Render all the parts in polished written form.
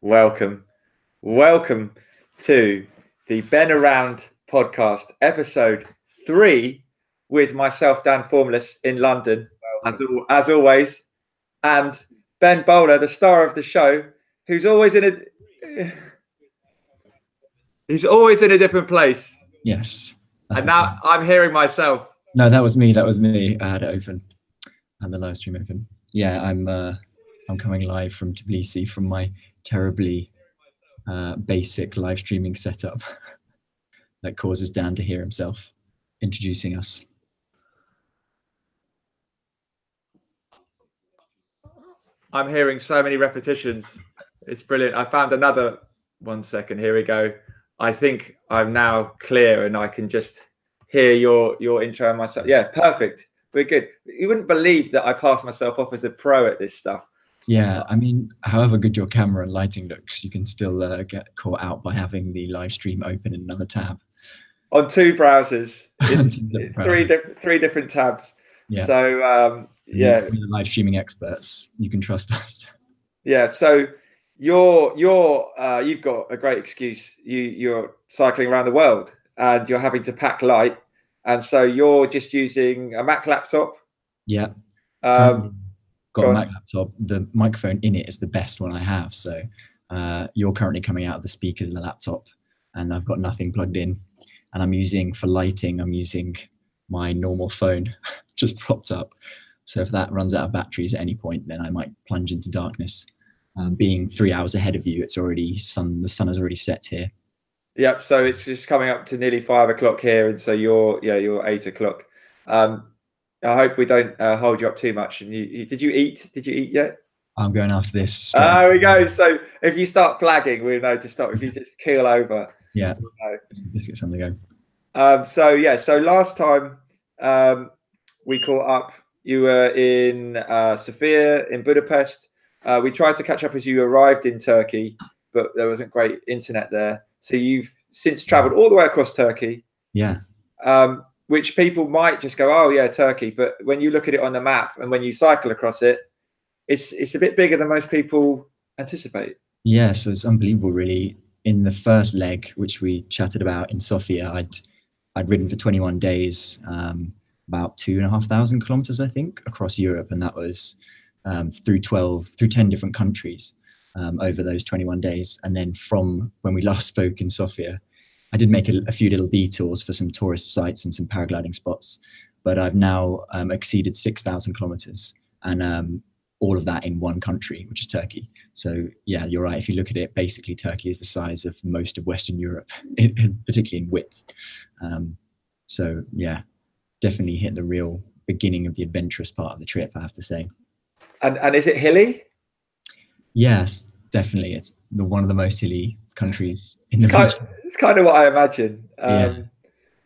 welcome, welcome to the Ben Around podcast, episode 3, with myself, Dan Formless, in London, as always, and Ben Bowler, the star of the show, who's always in a different place. Yes. And now I'm hearing myself. No, that was me. I had it open and the live stream open. Yeah, I'm coming live from Tbilisi from my terribly basic live streaming setup that causes Dan to hear himself introducing us. I'm hearing so many repetitions. It's brilliant. I found another. 1 second. Here we go. I think I'm now clear and I can just hear your intro and myself. Yeah, perfect. We're good. You wouldn't believe that I passed myself off as a pro at this stuff. Yeah, I mean, however good your camera and lighting looks, you can still get caught out by having the live stream open in another tab. On 2 browsers, in three different tabs. Yeah. So yeah, we're the live streaming experts. You can trust us. Yeah. So you've got a great excuse. You're cycling around the world and you're having to pack light, and so you're just using a Mac laptop. Yeah. Got a Mac laptop. The microphone in it is the best one I have. So you're currently coming out of the speakers of the laptop, and I've got nothing plugged in. And I'm using, for lighting, I'm using my normal phone just propped up. So if that runs out of batteries at any point, then I might plunge into darkness. Being 3 hours ahead of you, it's already the sun has already set here. Yep. So it's just coming up to nearly 5 o'clock here, and so you're 8 o'clock. I hope we don't hold you up too much. And did you eat? Did you eat yet? I'm going after this. There we go. So if you start flagging, we know to stop. If you just keel over, yeah, let's get something going. So last time we caught up, you were in Sofia, in Budapest. We tried to catch up as you arrived in Turkey, but there wasn't great internet there. So you've since traveled all the way across Turkey. Yeah. Which people might just go, oh yeah, Turkey. But when you look at it on the map and when you cycle across it, it's a bit bigger than most people anticipate. Yeah, so it's unbelievable, really. In the first leg, which we chatted about in Sofia, I'd ridden for 21 days, about 2,500 kilometers, I think, across Europe, and that was through 10 different countries over those 21 days. And then from when we last spoke in Sofia, I did make a few little detours for some tourist sites and some paragliding spots, but I've now exceeded 6,000 kilometers, and all of that in one country, which is Turkey. So yeah, you're right. If you look at it, basically Turkey is the size of most of Western Europe, particularly in width. So yeah, definitely hit the real beginning of the adventurous part of the trip, I have to say. And is it hilly? Yes, definitely. It's one of the most hilly countries in the region. It's kind of what I imagine. And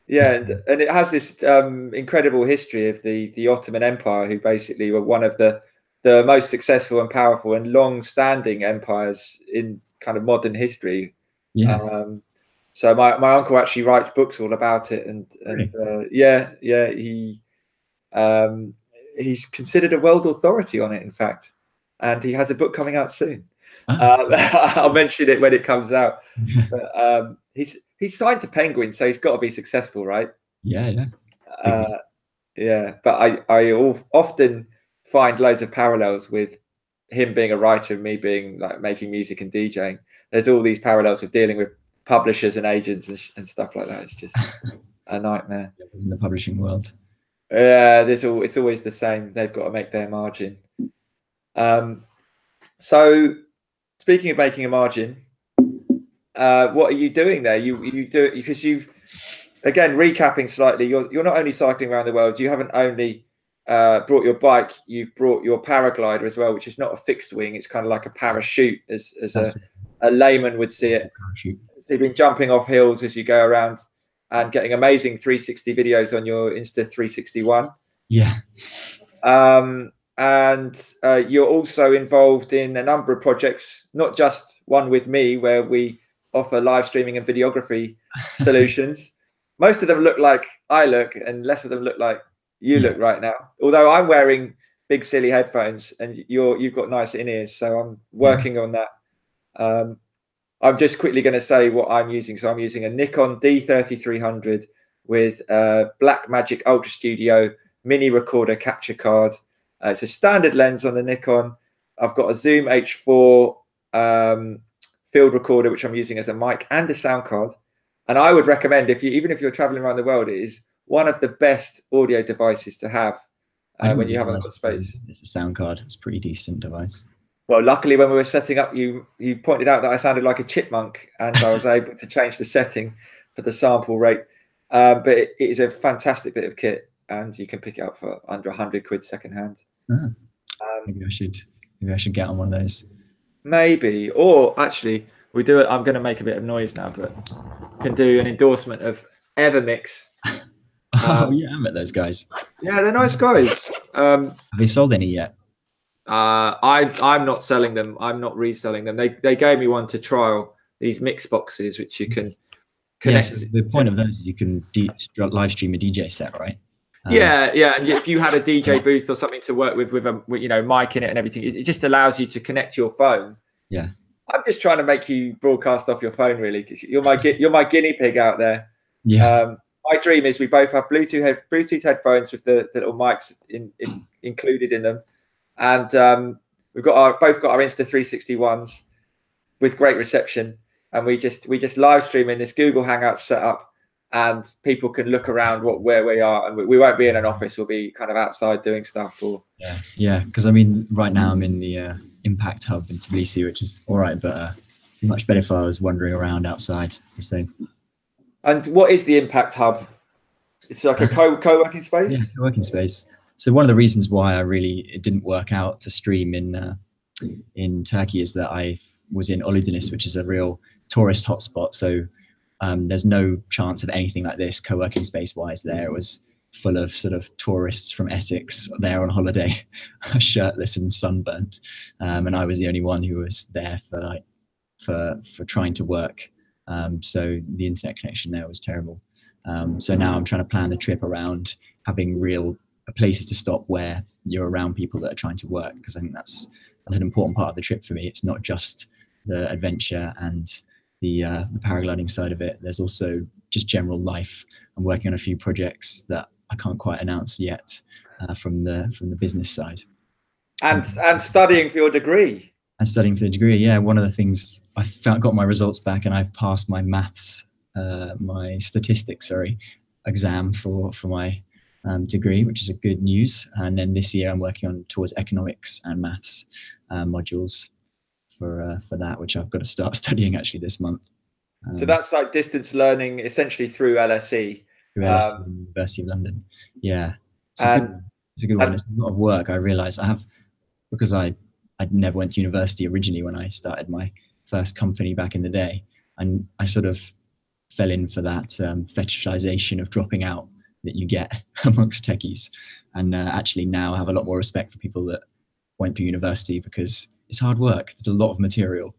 it has this incredible history of the Ottoman Empire, who basically were one of the most successful and powerful and long-standing empires in kind of modern history. Yeah. So my uncle actually writes books all about it, and really? He's considered a world authority on it, in fact, and he has a book coming out soon. I'll mention it when it comes out. But he's signed to Penguin, so he's got to be successful, right? Yeah. But I often find loads of parallels with him being a writer and me being like making music and DJing. There's all these parallels with dealing with publishers and agents and stuff like that. It's just a nightmare. In the publishing world. It's always the same. They've got to make their margin. So speaking of making a margin, what are you doing there? You do, because you've, again, recapping slightly, you're not only cycling around the world, you haven't only brought your bike, you've brought your paraglider as well, which is not a fixed wing, it's kind of like a parachute as a layman would see it. So you've been jumping off hills as you go around and getting amazing 360 videos on your Insta 361. Yeah. And you're also involved in a number of projects, not just one with me, where we offer live streaming and videography solutions. Most of them look like I look, and less of them look like you look right now. Although I'm wearing big silly headphones, and you've got nice in-ears, so I'm working on that. I'm just quickly going to say what I'm using. So I'm using a Nikon D3300 with a Blackmagic Ultra Studio mini recorder capture card. It's a standard lens on the Nikon. I've got a Zoom H4 field recorder, which I'm using as a mic and a sound card. And I would recommend, even if you're traveling around the world, it is one of the best audio devices to have when you haven't got space. It's a sound card. It's a pretty decent device. Well, luckily, when we were setting up, you pointed out that I sounded like a chipmunk, and I was able to change the setting for the sample rate. But it is a fantastic bit of kit, and you can pick it up for under 100 quid secondhand. Maybe I should get on one of those. Maybe, or actually, we do it. I'm going to make a bit of noise now, but can do an endorsement of Evermix. Oh yeah, I met those guys. Yeah, they're nice guys. Have they sold any yet? I'm not selling them. I'm not reselling them. They gave me one to trial, these mix boxes, which you can connect. Yes, the point of those is you can live stream a DJ set, right? Yeah. And if you had a DJ booth or something to work with a mic in it and everything, it just allows you to connect your phone. Yeah. I'm just trying to make you broadcast off your phone, really, because you're my guinea pig out there. Yeah. My dream is we both have Bluetooth headphones with the little mics included in them, and we've got both got our Insta360 with great reception, and we just live stream in this Google Hangouts setup, and people can look around where we are, and we won't be in an office. We'll be kind of outside doing stuff. Yeah. Because I mean, right now I'm in the Impact Hub in Tbilisi, which is all right, but much better if I was wandering around outside. The same. And what is the Impact Hub? It's like a co-working space? Yeah, co-working space. So one of the reasons why it didn't work out to stream in Turkey is that I was in Uludeniz, which is a real tourist hotspot. So there's no chance of anything like this co-working space-wise there. It was full of sort of tourists from Essex there on holiday, shirtless and sunburnt. And I was the only one who was there for trying to work. So the internet connection there was terrible. So now I'm trying to plan the trip around having real places to stop where you're around people that are trying to work, because I think that's an important part of the trip for me. It's not just the adventure and the paragliding side of it. There's also just general life. I'm working on a few projects that I can't quite announce yet from the business side. And studying for your degree. And studying for the degree, yeah. One of the things got my results back, and I've passed my my statistics, exam for my degree, which is a good news. And then this year I'm working towards economics and maths modules for that, which I've got to start studying actually this month. So that's like distance learning, essentially through LSE. Through LSE, University of London. Yeah, it's a good one. It's a lot of work. I realise because I'd never went to university originally when I started my first company back in the day, and I sort of fell in for that fetishization of dropping out that you get amongst techies, and actually now I have a lot more respect for people that went through university, because it's hard work. There's a lot of material.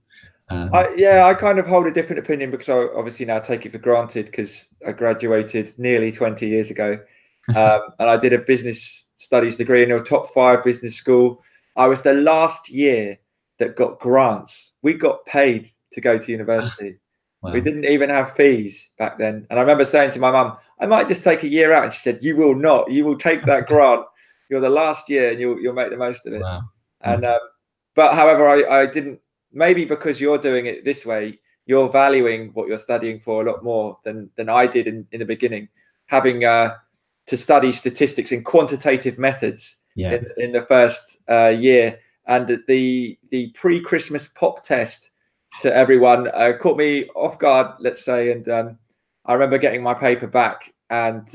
I kind of hold a different opinion, because I obviously now take it for granted because I graduated nearly 20 years ago, and I did a business studies degree in a top 5 business school. I was the last year that got grants. We got paid to go to university. Wow. We didn't even have fees back then. And I remember saying to my mum, I might just take a year out. And she said, you will not. You will take that grant. You're the last year and you'll make the most of it. Wow. And but however, I didn't, maybe because you're doing it this way, you're valuing what you're studying for a lot more than I did in the beginning, having to study statistics and quantitative methods in the first year. And the pre-Christmas pop test to everyone caught me off guard, let's say. And I remember getting my paper back, and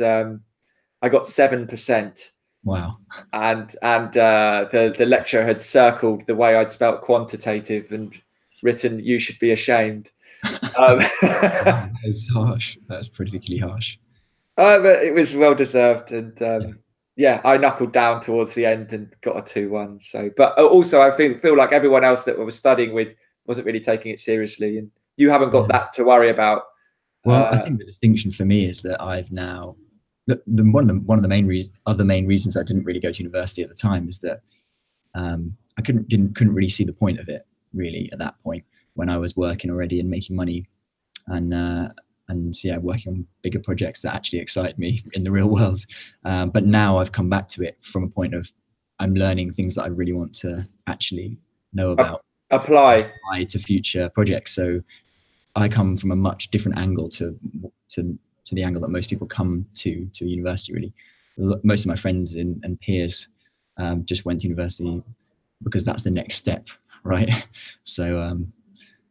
I got 7%. Wow. And the lecturer had circled the way I'd spelt quantitative and written, "You should be ashamed." That's harsh. That's particularly harsh. But it was well deserved, and I knuckled down towards the end and got a 2-1. So, but also I feel like everyone else that I was studying with wasn't really taking it seriously, and you haven't got that to worry about. Well, I think the distinction for me is that I've now one of the main reasons I didn't really go to university at the time is that I couldn't really see the point of it, really at that point, when I was working already and making money, and yeah, working on bigger projects that actually excite me in the real world. But now I've come back to it from a point of I'm learning things that I really want to actually know about, Apply. to future projects. So I come from a much different angle to the angle that most people come to university. Really, most of my friends and peers just went to university because that's the next step, right? So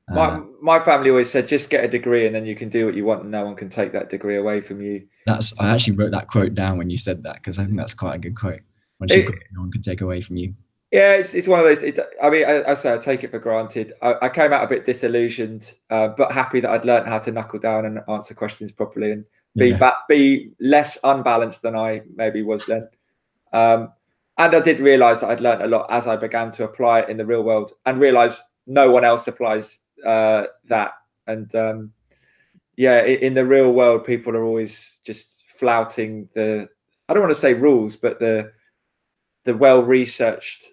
my family always said, just get a degree and then you can do what you want, and no one can take that degree away from you. I actually wrote that quote down when you said that, because I think that's quite a good quote. Once you've got it, no one can take away from you. Yeah, it's one of those. I mean, I say I take it for granted. I came out a bit disillusioned, but happy that I'd learned how to knuckle down and answer questions properly and be less unbalanced than I maybe was then. And I did realise that I'd learned a lot as I began to apply it in the real world, and realise no one else applies that. And yeah, in the real world, people are always just flouting I don't want to say rules, but the well-researched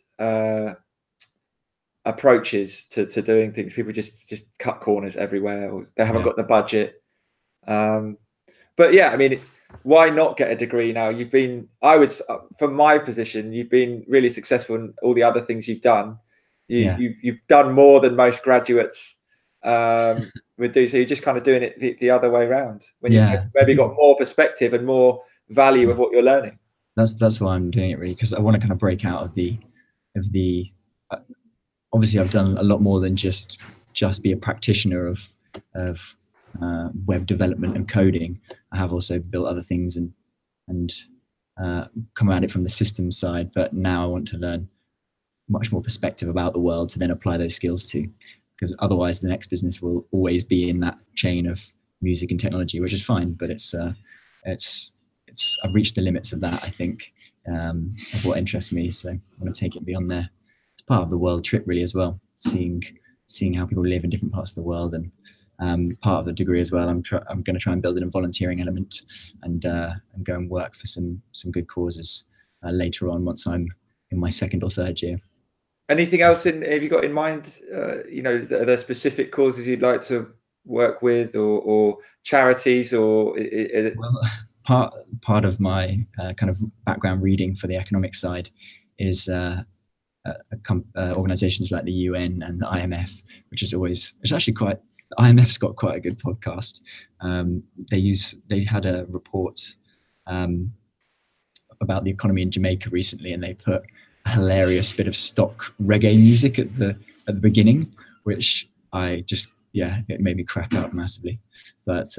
approaches to doing things. People just cut corners everywhere, or they haven't got the budget. But yeah, I mean, why not get a degree now? You've been, I would, from my position, you've been really successful in all the other things you've done. You've done more than most graduates would do. So you're just kind of doing it the other way around, when you've maybe got more perspective and more value of what you're learning. That's why I'm doing it, really, because I want to kind of break out of the obviously I've done a lot more than just be a practitioner of web development and coding. I have also built other things and come at it from the systems side, but now I want to learn much more perspective about the world to then apply those skills to, because otherwise the next business will always be in that chain of music and technology, which is fine, but it's I've reached the limits of that, I think, of what interests me. So I want to take it beyond there. It's part of the world trip, really, as well, seeing how people live in different parts of the world. And part of the degree as well, I'm going to try and build in a volunteering element and go and work for some good causes later on, once I'm in my second or third year. Anything else have you got in mind? Are there specific causes you'd like to work with, or charities, or well, part of my kind of background reading for the economic side is organizations like the UN and the IMF, which is actually quite. The IMF's got quite a good podcast. They had a report about the economy in Jamaica recently, and they put a hilarious bit of stock reggae music at the beginning, which it made me crack up massively. But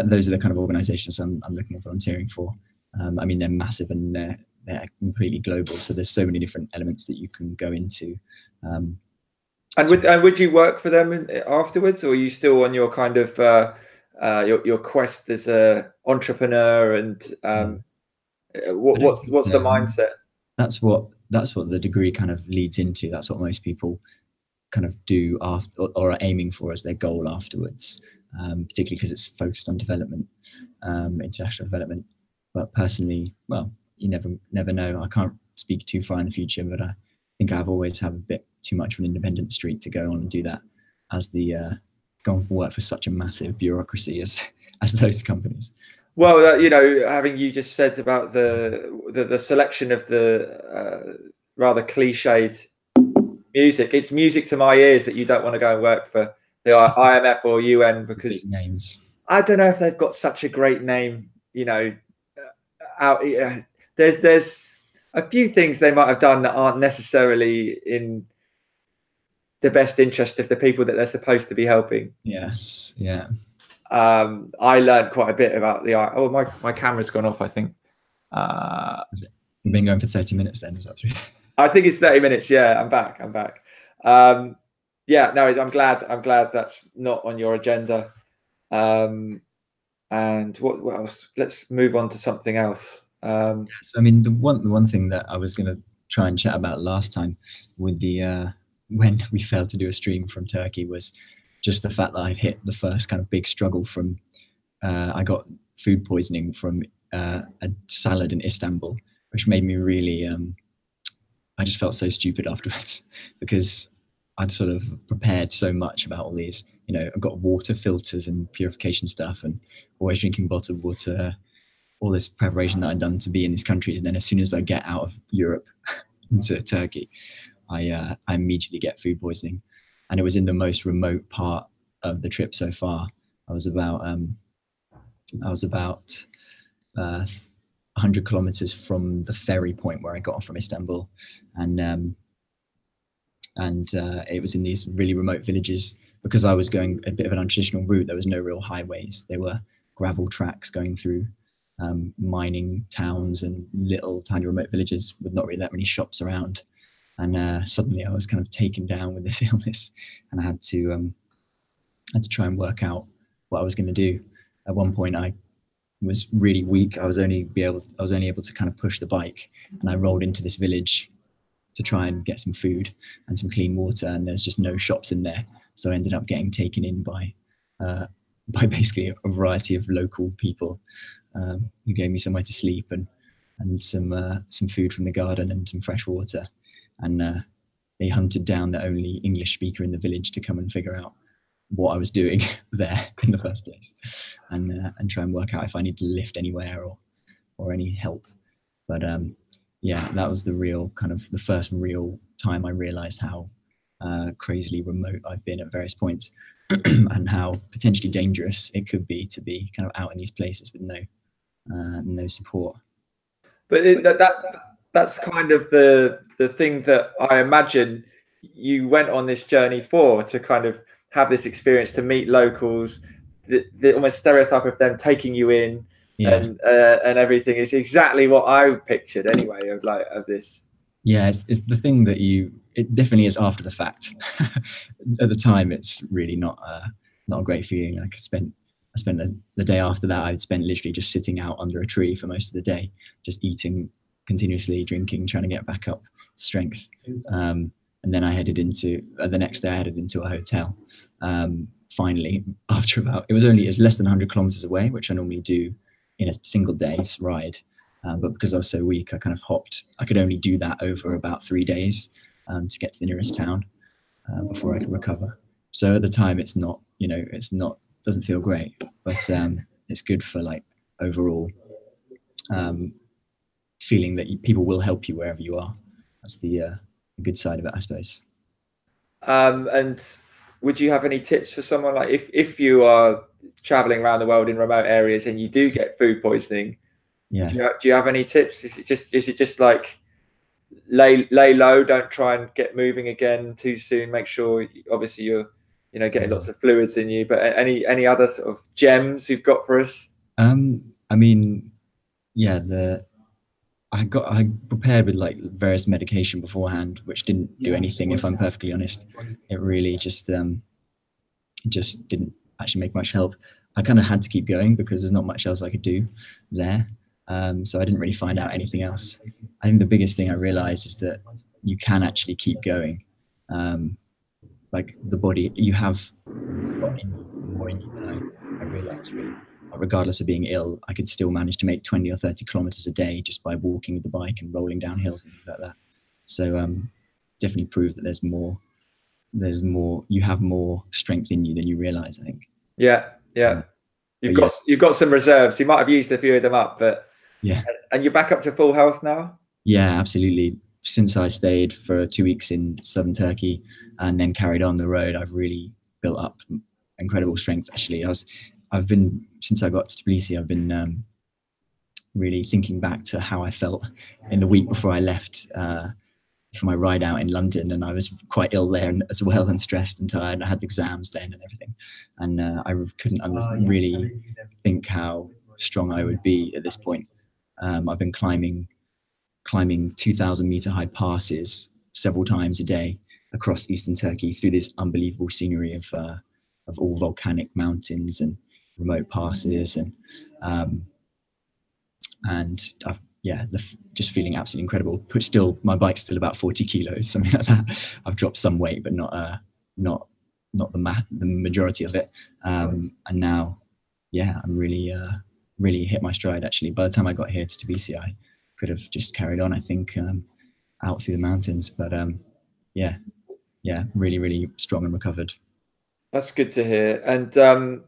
those are the kind of organizations I'm looking at volunteering for. I mean, they're massive and they're completely global, so there's so many different elements that you can go into. And would you work for them afterwards, or are you still on your kind of your quest as a entrepreneur? And what's the mindset? That's what the degree kind of leads into. That's what most people kind of do after, or are aiming for as their goal afterwards, particularly because it's focused on development, international development. But personally, well, you never know. I can't speak too far in the future, but I think I've always had a bit too much of an independent streak to go on and do that as the go and work for such a massive bureaucracy as those companies. Well, having you just said about the selection of the rather cliched music, it's music to my ears that you don't want to go and work for the IMF or UN, because big names. I don't know if they've got such a great name. There's a few things they might have done that aren't necessarily in the best interest of the people that they're supposed to be helping. Yes, yeah. I learned quite a bit about my camera's gone off, I think. We've been going for 30 minutes then, is that true? I think it's 30 minutes. Yeah, I'm back. Yeah, no, I'm glad that's not on your agenda. And what else? Let's move on to something else. Yes, I mean, the one thing that I was going to try and chat about last time with the when we failed to do a stream from Turkey was just the fact that I'd hit the first kind of big struggle from I got food poisoning from a salad in Istanbul, which made me really I just felt so stupid afterwards, because I'd sort of prepared so much about all these. I've got water filters and purification stuff, and always drinking bottled water. All this preparation that I'd done to be in these countries, and then as soon as I get out of Europe into Turkey, I immediately get food poisoning, and it was in the most remote part of the trip so far. I was about I was about 100 kilometers from the ferry point where I got off from Istanbul, and it was in these really remote villages. Because I was going a bit of an untraditional route, there was no real highways. There were gravel tracks going through mining towns and little tiny remote villages with not really that many shops around. And suddenly I was kind of taken down with this illness, and I had to try and work out what I was going to do. At one point, I was really weak. I was only able to kind of push the bike, and I rolled into this village to try and get some food and some clean water, and there's just no shops in there. So I ended up getting taken in by basically a variety of local people who gave me somewhere to sleep and some food from the garden and some fresh water. And they hunted down the only English speaker in the village to come and figure out what I was doing there in the first place, and try and work out if I need to lift anywhere or any help. But yeah, that was the first real time I realized how crazily remote I've been at various points, and how potentially dangerous it could be to be kind of out in these places with no support. But that's kind of the thing that I imagine you went on this journey for, to kind of have this experience, to meet locals. The almost stereotype of them taking you in, Yeah. and everything is exactly what I pictured anyway of this. Yeah, it's the thing that it definitely is after the fact. At the time, it's really not a great feeling. Like I spent the day after that, I'd spent literally just sitting out under a tree for most of the day, just eating continuously, drinking, trying to get back up strength. And then I headed into the next day. I headed into a hotel. Finally, after it was less than 100 kilometers away, which I normally do in a single day's ride. But because I was so weak, I kind of hopped. I could only do that over about 3 days to get to the nearest town before I could recover. So at the time, doesn't feel great, but it's good for like overall feeling that people will help you wherever you are. That's the good side of it, I suppose. And would you have any tips for someone, like if you are traveling around the world in remote areas and you do get food poisoning? Yeah. Do you have any tips? Is it just like lay low, don't try and get moving again too soon, make sure obviously you're getting lots of fluids in you, but any other sort of gems you've got for us? I mean, yeah, I prepared with like various medication beforehand, which didn't do anything, if I'm perfectly honest. It really just didn't actually make much help. I kind of had to keep going because there's not much else I could do there. So I didn't really find out anything else. I think the biggest thing I realized is that you can actually keep going. Like the body, you have got more in you than I realized, really. Regardless of being ill, I could still manage to make 20 or 30 kilometers a day just by walking with the bike and rolling down hills and things like that. So definitely proved that there's more, you have more strength in you than you realize, I think. Yeah. You've got some reserves. You might have used a few of them up, but yeah. And you're back up to full health now? Yeah, absolutely. Since I stayed for 2 weeks in southern Turkey and then carried on the road, I've really built up incredible strength. Actually, I've been, since I got to Tbilisi, I've been really thinking back to how I felt in the week before I left for my ride out in London, and I was quite ill there as well, and stressed and tired. I had exams then and everything, and I couldn't really think how strong I would be at this point. I've been climbing 2,000 meter high passes several times a day across eastern Turkey through this unbelievable scenery of all volcanic mountains and remote passes, and just feeling absolutely incredible. But my bike's still about 40 kilos, something like that. I've dropped some weight, but not the majority of it. And now, yeah, I'm really hit my stride. Actually, by the time I got here to Tbilisi, I could have just carried on, I think, out through the mountains. But yeah. yeah, really, really strong and recovered. That's good to hear. And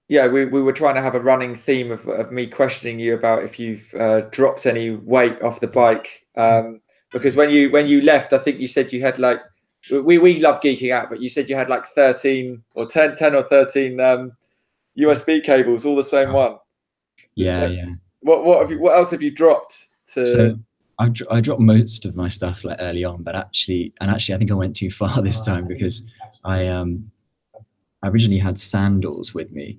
yeah, we were trying to have a running theme of me questioning you about if you've dropped any weight off the bike. Because when you left, I think you said you had like, we love geeking out, but you said you had like 13 or 10 or 13 USB cables, all the same one. Yeah, yeah. What else have you dropped to? So I dropped most of my stuff like early on, but actually I think I went too far this time because I originally had sandals with me,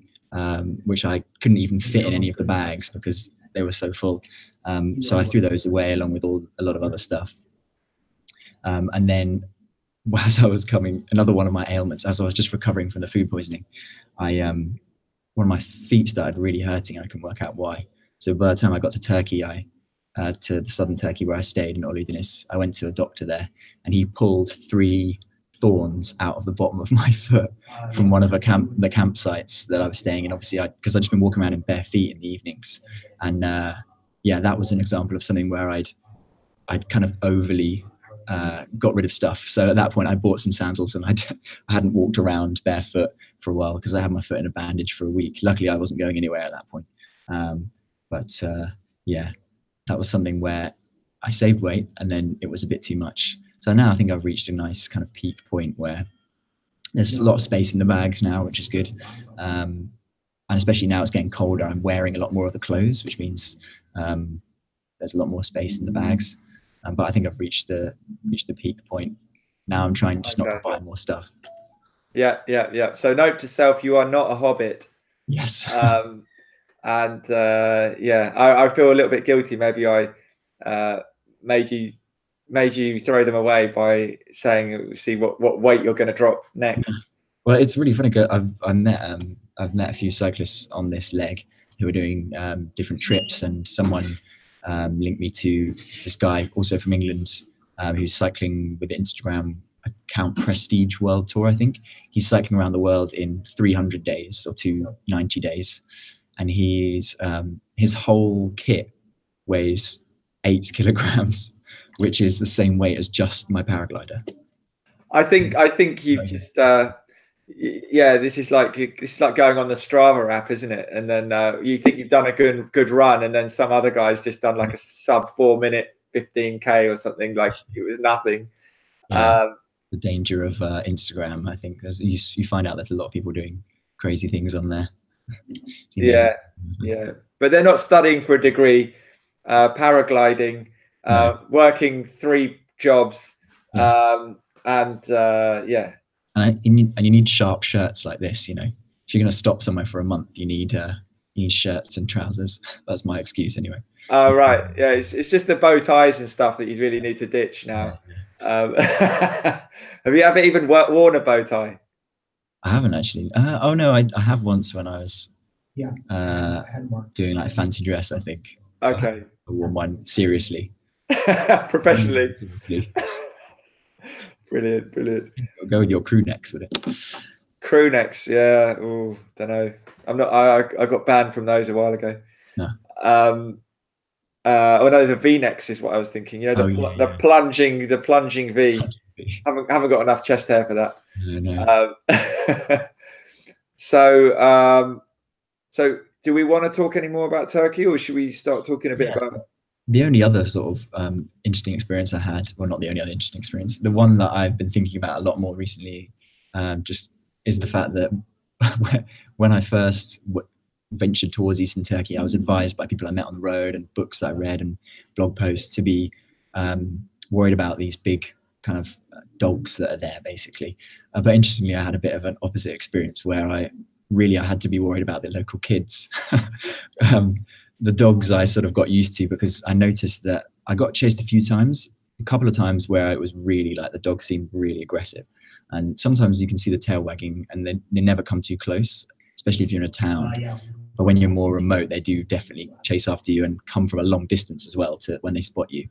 which I couldn't even fit in any of the bags because they were so full. So I threw those away along with a lot of other stuff. And then as I was coming, another one of my ailments, as I was just recovering from the food poisoning, one of my feet started really hurting and I couldn't work out why. So by the time I got to Turkey, to the southern Turkey where I stayed in Uludeniz, I went to a doctor there and he pulled 3 thorns out of the bottom of my foot from one of the campsites that I was staying in. Obviously, because I'd just been walking around in bare feet in the evenings, and yeah, that was an example of something where I'd kind of overly got rid of stuff. So at that point, I bought some sandals, and I hadn't walked around barefoot for a while because I had my foot in a bandage for a week. Luckily, I wasn't going anywhere at that point. But yeah, that was something where I saved weight, and then it was a bit too much. So now I think I've reached a nice kind of peak point where there's a lot of space in the bags now, which is good. And especially now it's getting colder, I'm wearing a lot more of the clothes, which means there's a lot more space in the bags. But I think I've reached the peak point. Now I'm trying just not to buy more stuff. Yeah. So note to self: you are not a hobbit. Yes. And yeah, I feel a little bit guilty. Maybe I made you throw them away by saying, see what weight you're going to drop next. Well, it's really funny. I've met a few cyclists on this leg who are doing different trips, and someone linked me to this guy also from England who's cycling with the Instagram account Prestige World Tour. I think he's cycling around the world in 300 days or 290 days, and his whole kit weighs 8 kilograms, which is the same weight as just my paraglider. I think you've just yeah, this is like going on the Strava app, isn't it? And then you think you've done a good run, and then some other guy's just done like a sub 4 minute 15K or something, like it was nothing. Yeah, the danger of Instagram, I think you find out there's a lot of people doing crazy things on there. Yeah. But they're not studying for a degree, paragliding, working 3 jobs, and yeah. And you need sharp shirts like this. You know, if you're going to stop somewhere for a month, you need shirts and trousers. That's my excuse anyway. Oh right, yeah. It's just the bow ties and stuff that you really need to ditch now. Yeah. Have you ever even worn a bow tie? I haven't actually. Oh no, I have once when I was doing like fancy dress, I think. Okay. I wore one seriously. Professionally. Seriously. Brilliant. Go with your crew necks with it. Crew necks, yeah. Oh, don't know. I'm not. I got banned from those a while ago. No. Oh no, the V-necks is what I was thinking. You know, the plunging V. Haven't got enough chest hair for that. No. So do we want to talk any more about Turkey, or should we start talking a bit about? The only other sort of interesting experience I had, well, not the only other interesting experience, the one that I've been thinking about a lot more recently, just is the fact that when I first ventured towards Eastern Turkey, I was advised by people I met on the road and books that I read and blog posts to be worried about these big kind of dogs that are there, basically. But interestingly, I had a bit of an opposite experience where I had to be worried about the local kids. The dogs I sort of got used to because I noticed that I got chased a few times, a couple of times where it was really like the dog seemed really aggressive. And sometimes you can see the tail wagging and they never come too close, especially if you're in a town. But when you're more remote, they do definitely chase after you and come from a long distance as well to when they spot you.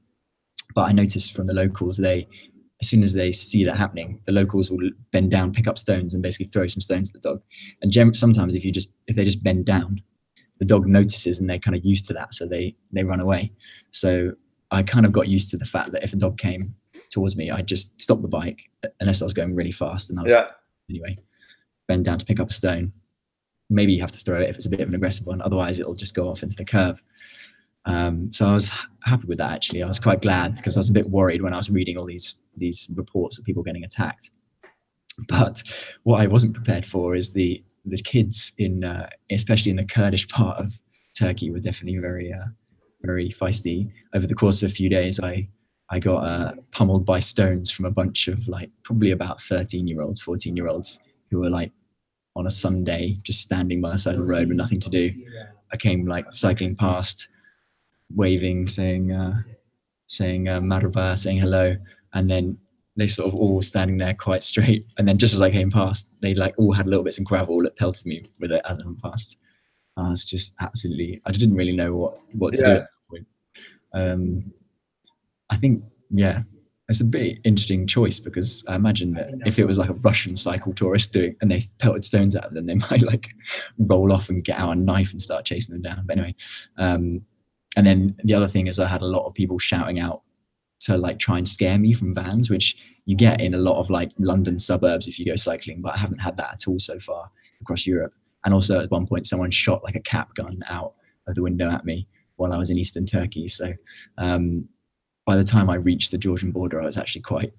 But I noticed from the locals, as soon as they see that happening, the locals will bend down, pick up stones and basically throw some stones at the dog. And sometimes if they just bend down, the dog notices and they're kind of used to that, so they run away. So I kind of got used to the fact that if a dog came, towards me, I just stopped the bike unless I was going really fast, and I was Yeah. anyway bend down to pick up a stone. Maybe you have to throw it if it's a bit of an aggressive one, otherwise it'll just go off into the curb. So I was happy with that, actually. I was quite glad, because I was a bit worried when I was reading all these reports of people getting attacked. But what I wasn't prepared for is the kids in especially in the Kurdish part of Turkey were definitely very feisty. Over the course of a few days, I got pummeled by stones from a bunch of like probably about 13-year-olds, 14-year-olds who were like on a Sunday just standing by the side of the road with nothing to do. I came like cycling past, waving, saying marhaba, saying hello, and then they sort of all standing there quite straight. And then just as I came past, they like all had little bits of gravel that pelted me with it as I went past. I was just absolutely, I didn't really know what to do at that point. I think, yeah, it's a bit interesting choice, because I imagine that if it was like a Russian cycle tourist doing and they pelted stones at them, they might like roll off and get out a knife and start chasing them down. But anyway, and then the other thing is I had a lot of people shouting out to like try and scare me from vans, which you get in a lot of like London suburbs if you go cycling, but I haven't had that at all so far across Europe. And also at one point someone shot like a cap gun out of the window at me while I was in eastern Turkey. So by the time I reached the Georgian border, I was actually quite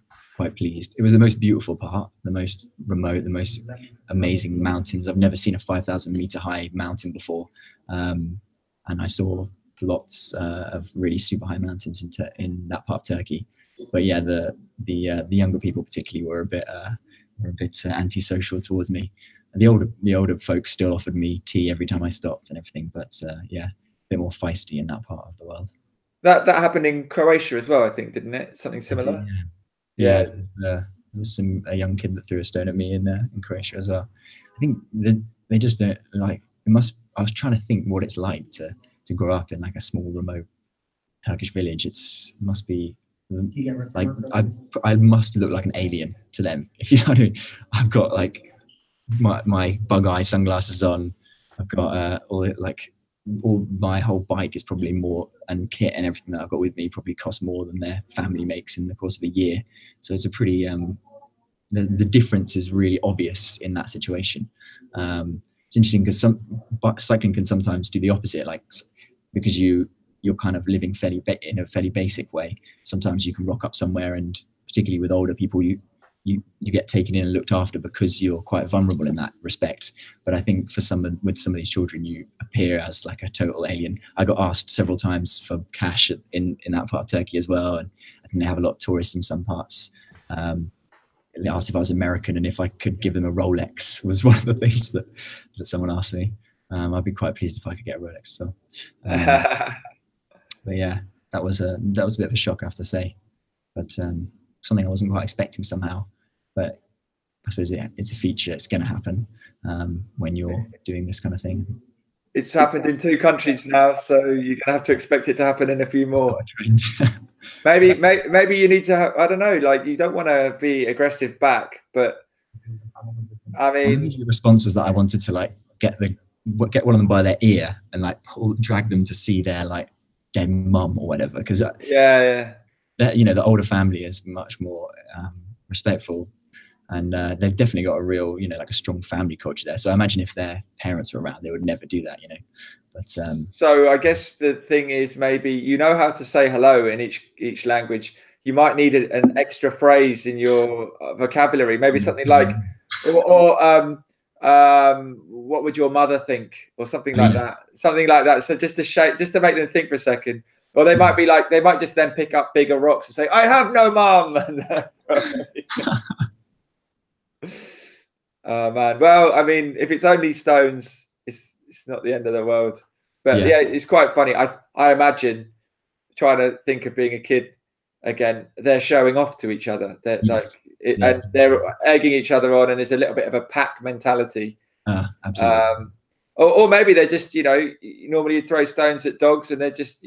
pleased. It was the most beautiful part, the most remote, the most amazing mountains. I've never seen a 5,000 meter high mountain before, and I saw lots of really super high mountains in that part of Turkey. But yeah, the younger people particularly were a bit antisocial towards me. The older folks still offered me tea every time I stopped and everything, but yeah, a bit more feisty in that part of the world. That happened in Croatia as well, I think, didn't it? Something similar. Yeah. There was a young kid that threw a stone at me in Croatia as well. I think they just don't like. It must. I was trying to think what it's like to grow up in like a small remote Turkish village. It must be like I must look like an alien to them, if you know what I mean. I've got like my bug eye sunglasses on. I've got all my whole bike is probably more, and kit and everything that I've got with me probably costs more than their family makes in the course of a year. So it's a pretty the difference is really obvious in that situation. It's interesting because cycling can sometimes do the opposite, like because you're kind of living in a fairly basic way. Sometimes you can rock up somewhere, and particularly with older people, you get taken in and looked after because you're quite vulnerable in that respect. But I think with some of these children, you appear as like a total alien. I got asked several times for cash in that part of Turkey as well, and I think they have a lot of tourists in some parts. They asked if I was American and if I could give them a Rolex was one of the things that someone asked me. I'd be quite pleased if I could get a Rolex. So, but yeah, that was a bit of a shock, I have to say. But something I wasn't quite expecting somehow. But I suppose it's a feature. It's going to happen when you're doing this kind of thing. It's happened in 2 countries now, so you're going to have to expect it to happen in a few more. Maybe you need to have, I don't know, like you don't want to be aggressive back, but I mean, the response was that I wanted to like get one of them by their ear and like drag them to see their like dead mum or whatever, because yeah, the older family is much more respectful, and they've definitely got a real like a strong family culture there. So I imagine if their parents were around, they would never do that, But so I guess the thing is, maybe you know how to say hello in each language. You might need an extra phrase in your vocabulary, maybe something like, or what would your mother think, or something like that. Something like that. So just to make them think for a second. Or they might be like, they might just then pick up bigger rocks and say, "I have no mum." Oh man. Well, I mean, if it's only stones, it's not the end of the world. But yeah, it's quite funny. I imagine trying to think of being a kid again. They're showing off to each other. They're and they're egging each other on, and there's a little bit of a pack mentality. Absolutely. Or maybe they're just, normally you throw stones at dogs, and they're just,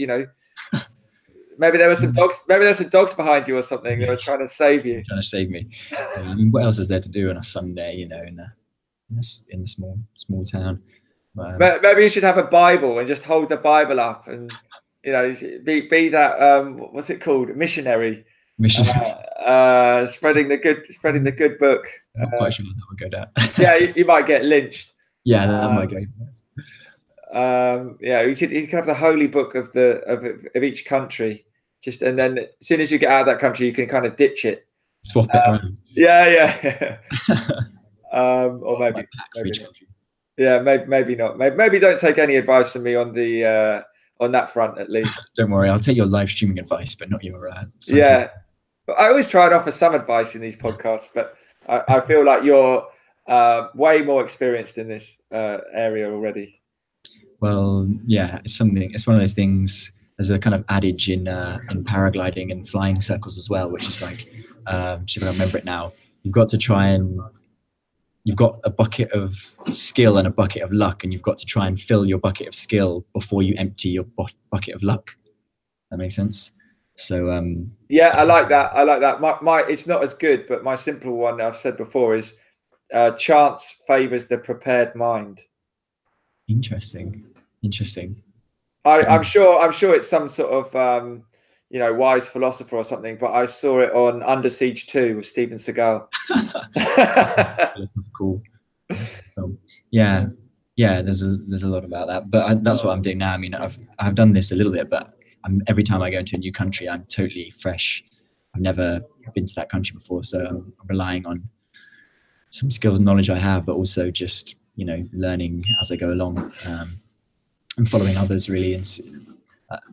maybe there were some dogs. Maybe there's some dogs behind you or something. They were trying to save you. Trying to save me. What else is there to do on a Sunday? In a small town. Maybe you should have a Bible and just hold the Bible up, and be that what's it called, missionary. Mission. Spreading the good book. I'm not quite sure how that would go down. Yeah, you might get lynched. Yeah, that might go. Yeah, you could have the holy book of each country, and then as soon as you get out of that country, you can kind of ditch it, swap it around. Yeah. Or maybe not. Yeah, maybe not. Maybe don't take any advice from me on the on that front, at least. Don't worry, I'll take your live streaming advice, but not your. Yeah, but I always try and offer some advice in these podcasts, but I feel like you're way more experienced in this area already. Well, yeah, it's something. It's one of those things. There's a kind of adage in paragliding and flying circles as well, which is like, see if I remember it now. You've got to try and you've got a bucket of skill and a bucket of luck, and you've got to try and fill your bucket of skill before you empty your bucket of luck. That makes sense. So yeah, I like that. I like that. My it's not as good, but my simple one I've said before is chance favors the prepared mind. Interesting. I'm sure it's some sort of wise philosopher or something, but I saw it on Under Siege 2 with Steven Seagal. Cool. Yeah. There's a lot about that, but that's what I'm doing now. I mean, I've done this a little bit, but every time I go into a new country, I'm totally fresh. I've never been to that country before, so I'm relying on some skills and knowledge I have, but also just learning as I go along. And following others really, and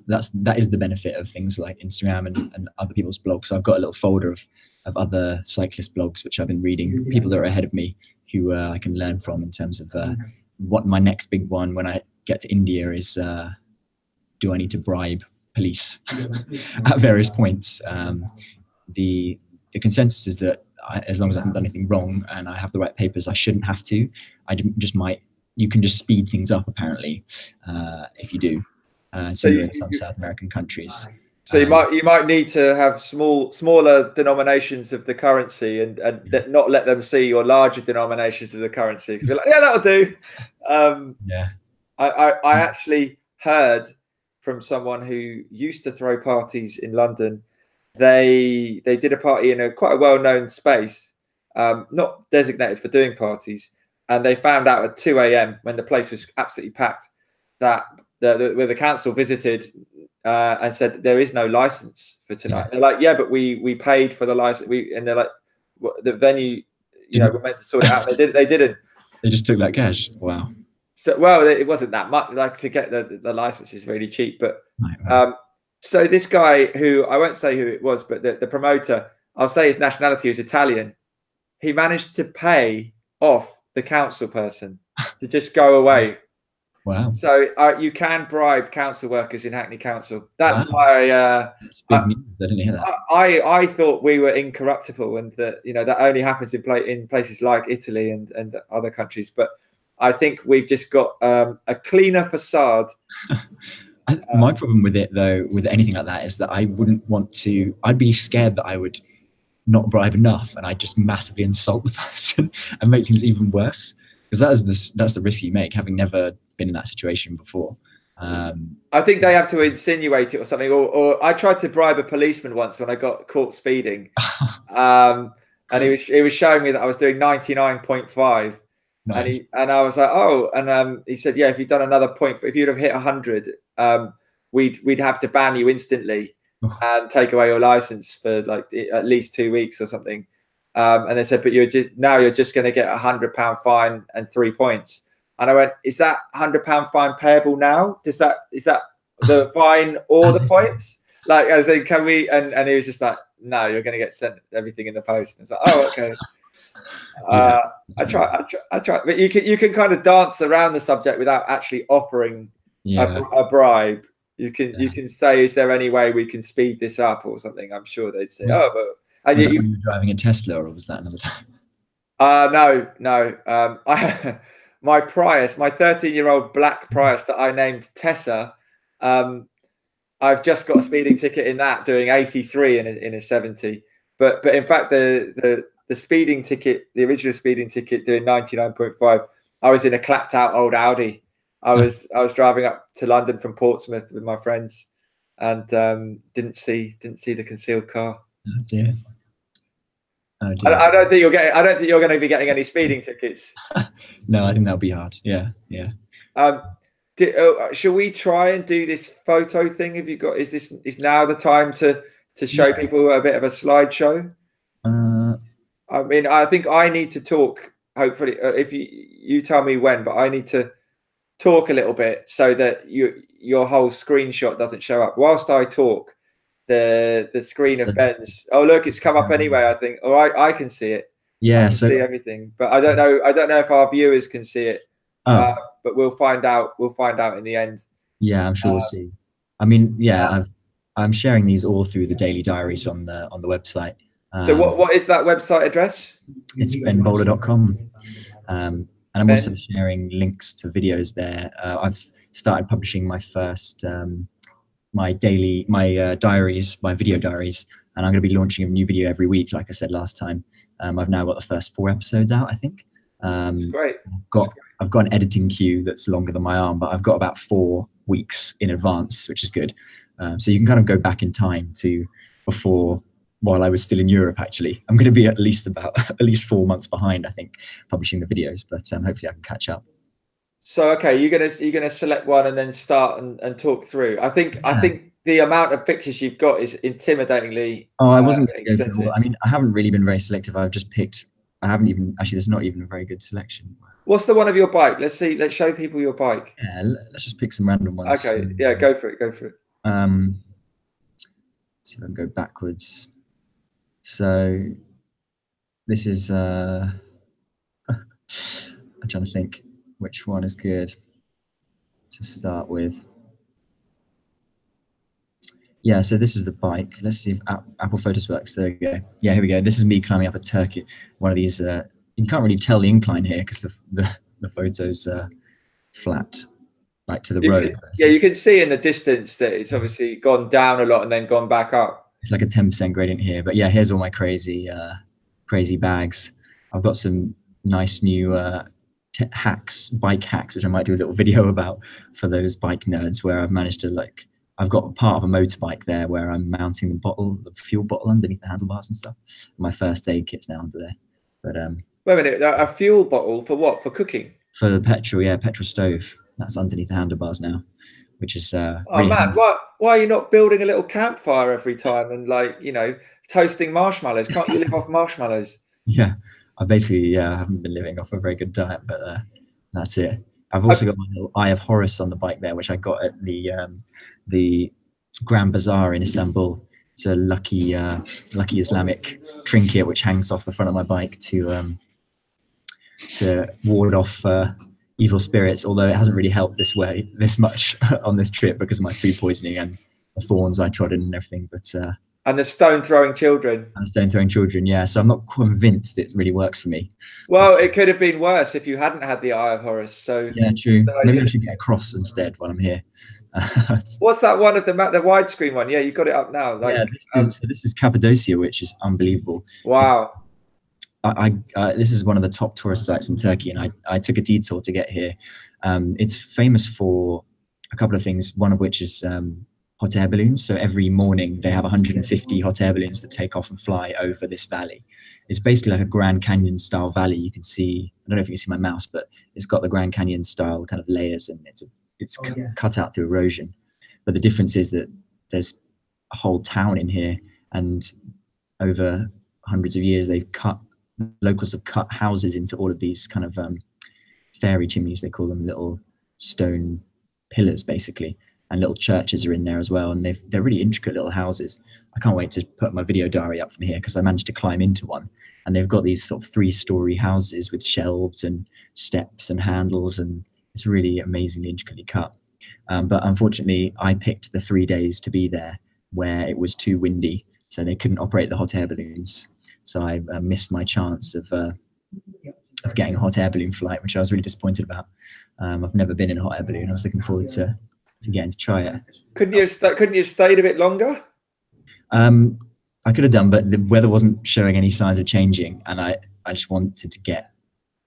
that is the benefit of things like Instagram and other people's blogs. So I've got a little folder of other cyclist blogs which I've been reading, people that are ahead of me who I can learn from in terms of what my next big one when I get to India is. Do I need to bribe police at various points? The consensus is that as long as I haven't done anything wrong and I have the right papers, I shouldn't have to. You can just speed things up apparently if you do. Similar in some South American countries. So you might need to have smaller denominations of the currency and not let them see your larger denominations of the currency. Because like, yeah, that'll do. Yeah. I actually heard from someone who used to throw parties in London. They did a party in quite a well-known space, not designated for doing parties. And they found out at 2 a.m. when the place was absolutely packed that where the council visited and said there is no license for tonight. Yeah. They're like, yeah, but we paid for the license. And they're like, the venue, we're meant to sort it out. They didn't. They just took that cash. Wow. So it wasn't that much. Like to get the license is really cheap. But right. So this guy who I won't say who it was, but the promoter, I'll say his nationality is Italian. He managed to pay off the council person to just go away. Wow. So you can bribe council workers in Hackney Council. That's my that's big news. I didn't hear that. I thought we were incorruptible and that that only happens in places like Italy and other countries, but I think we've just got a cleaner facade. My problem with it though, with anything like that, is that I wouldn't want to. I'd be scared that I would not bribe enough and I just massively insult the person and make things even worse, because that's the risk you make, having never been in that situation before. I think they have to insinuate it or something, or I tried to bribe a policeman once when I got caught speeding, and he was showing me that I was doing 99.5. Nice. And I was like, oh, and he said, yeah, if you'd done another point, if you'd have hit 100, we'd have to ban you instantly and take away your license for like at least 2 weeks or something. And they said, but you're just going to get £100 fine and 3 points. And I went, is that £100 fine payable now? Is that the fine or the points? Like, I said, can we? And he was just like, no, you're going to get sent everything in the post. And it's like, oh, okay. Yeah, I try, but you can kind of dance around the subject without actually offering a bribe. You can say, is there any way we can speed this up or something? I'm sure they'd say, oh, but. And was that when you were driving a Tesla, or was that another time? No. My Prius, my 13-year-old black Prius that I named Tessa, I've just got a speeding ticket in that, doing 83 in a 70. But in fact, the speeding ticket, the original speeding ticket, doing 99.5, I was in a clapped out old Audi. I was driving up to London from Portsmouth with my friends, and didn't see the concealed car. Oh dear. Oh I, dear. I don't think you're getting. I don't think you're going to be getting any speeding tickets. No, I think that'll be hard. Yeah, yeah. Um, shall we try and do this photo thing? Have you got? Is now the time to show Yeah. people a bit of a slideshow? Uh, I mean, I think I need to talk. Hopefully, if you tell me when, but I need to talk a little bit so that your whole screenshot doesn't show up whilst I talk. The screen so, of Ben's. Oh look, it's come up anyway. I think. All right, I can see it. I yeah. can see So, everything, but I don't know. I don't know if our viewers can see it. Uh, oh, but we'll find out. We'll find out in the end. yeah. I'm sure we'll see. I mean, yeah. I'm sharing these all through the daily diaries on the website. So what is that website address? It's benbowler.com. And I'm also Ben. sharing links to videos there. I've started publishing my first my diaries, my video diaries, and I'm going to be launching a new video every week. Like I said last time, I've now got the first 4 episodes out, I think. That's great. I've got an editing queue that's longer than my arm, but I've got about 4 weeks in advance, which is good. So you can kind of go back in time to before, while I was still in Europe. Actually, I'm going to be at least 4 months behind, I think, publishing the videos, but hopefully I can catch up. So okay, you're gonna select one and then start and talk through. I think the amount of pictures you've got is intimidatingly Oh, I wasn't going to go extensive. through all. I mean, I haven't really been very selective. I've just picked. I haven't even actually. There's not even a very good selection. What's the one of your bike? Let's see. Let's show people your bike. Yeah, let's just pick some random ones. Okay, yeah, go for it. Go for it. See if I can go backwards. So this is. I'm trying to think which one is good to start with. Yeah, so this is the bike. Let's see if Apple Photos works. There we go. Yeah, here we go. This is me climbing up a Turkey. One of these. You can't really tell the incline here because the photo's flat, like to the road. Yeah, you can see in the distance that it's obviously gone down a lot and then gone back up. It's like a 10% gradient here. But yeah, here's all my crazy bags. I've got some nice new bike hacks, which I might do a little video about for those bike nerds, where I've managed to I've got part of a motorbike there where I'm mounting the fuel bottle underneath the handlebars and stuff. My first aid kit's now under there. But wait a minute, a fuel bottle for what? For cooking? For the petrol, yeah, petrol stove. That's underneath the handlebars now, which is oh really man, handy. why are you not building a little campfire every time and toasting marshmallows? Can't you live off marshmallows? Yeah, I haven't been living off a very good diet, but that's it. I've also got my little Eye of Horus on the bike there, which I got at the Grand Bazaar in Istanbul. It's a lucky Islamic trinket which hangs off the front of my bike to ward off evil spirits. Although it hasn't really helped this much on this trip because of my food poisoning and the thorns I trodden and everything. But and the stone throwing children. And stone throwing children, yeah. So I'm not convinced it really works for me. Well, it could have been worse if you hadn't had the Eye of Horus. So yeah, true. Maybe I should get a cross instead while I'm here. What's that one of the widescreen one? Yeah, you got it up now. Yeah, this is Cappadocia, which is unbelievable. Wow. This is one of the top tourist sites in Turkey, and I took a detour to get here. It's famous for a couple of things, one of which is hot air balloons. So every morning they have 150 hot air balloons that take off and fly over this valley. It's basically like a Grand Canyon style valley. You can see, I don't know if you can see my mouse, but it's got the Grand Canyon style kind of layers, and it's cut out through erosion. But the difference is that there's a whole town in here, and over hundreds of years locals have cut houses into all of these kind of fairy chimneys, they call them, little stone pillars basically, and little churches are in there as well, and they're really intricate little houses. I can't wait to put my video diary up from here because I managed to climb into one, and they've got these sort of 3-story houses with shelves and steps and handles, and it's really amazingly intricately cut. But unfortunately I picked the 3 days to be there where it was too windy, so they couldn't operate the hot air balloons. So I missed my chance of getting a hot air balloon flight, which I was really disappointed about. I've never been in a hot air balloon. I was looking forward to getting to try it. Couldn't you have stayed a bit longer? I could have done, but the weather wasn't showing any signs of changing, and I just wanted to get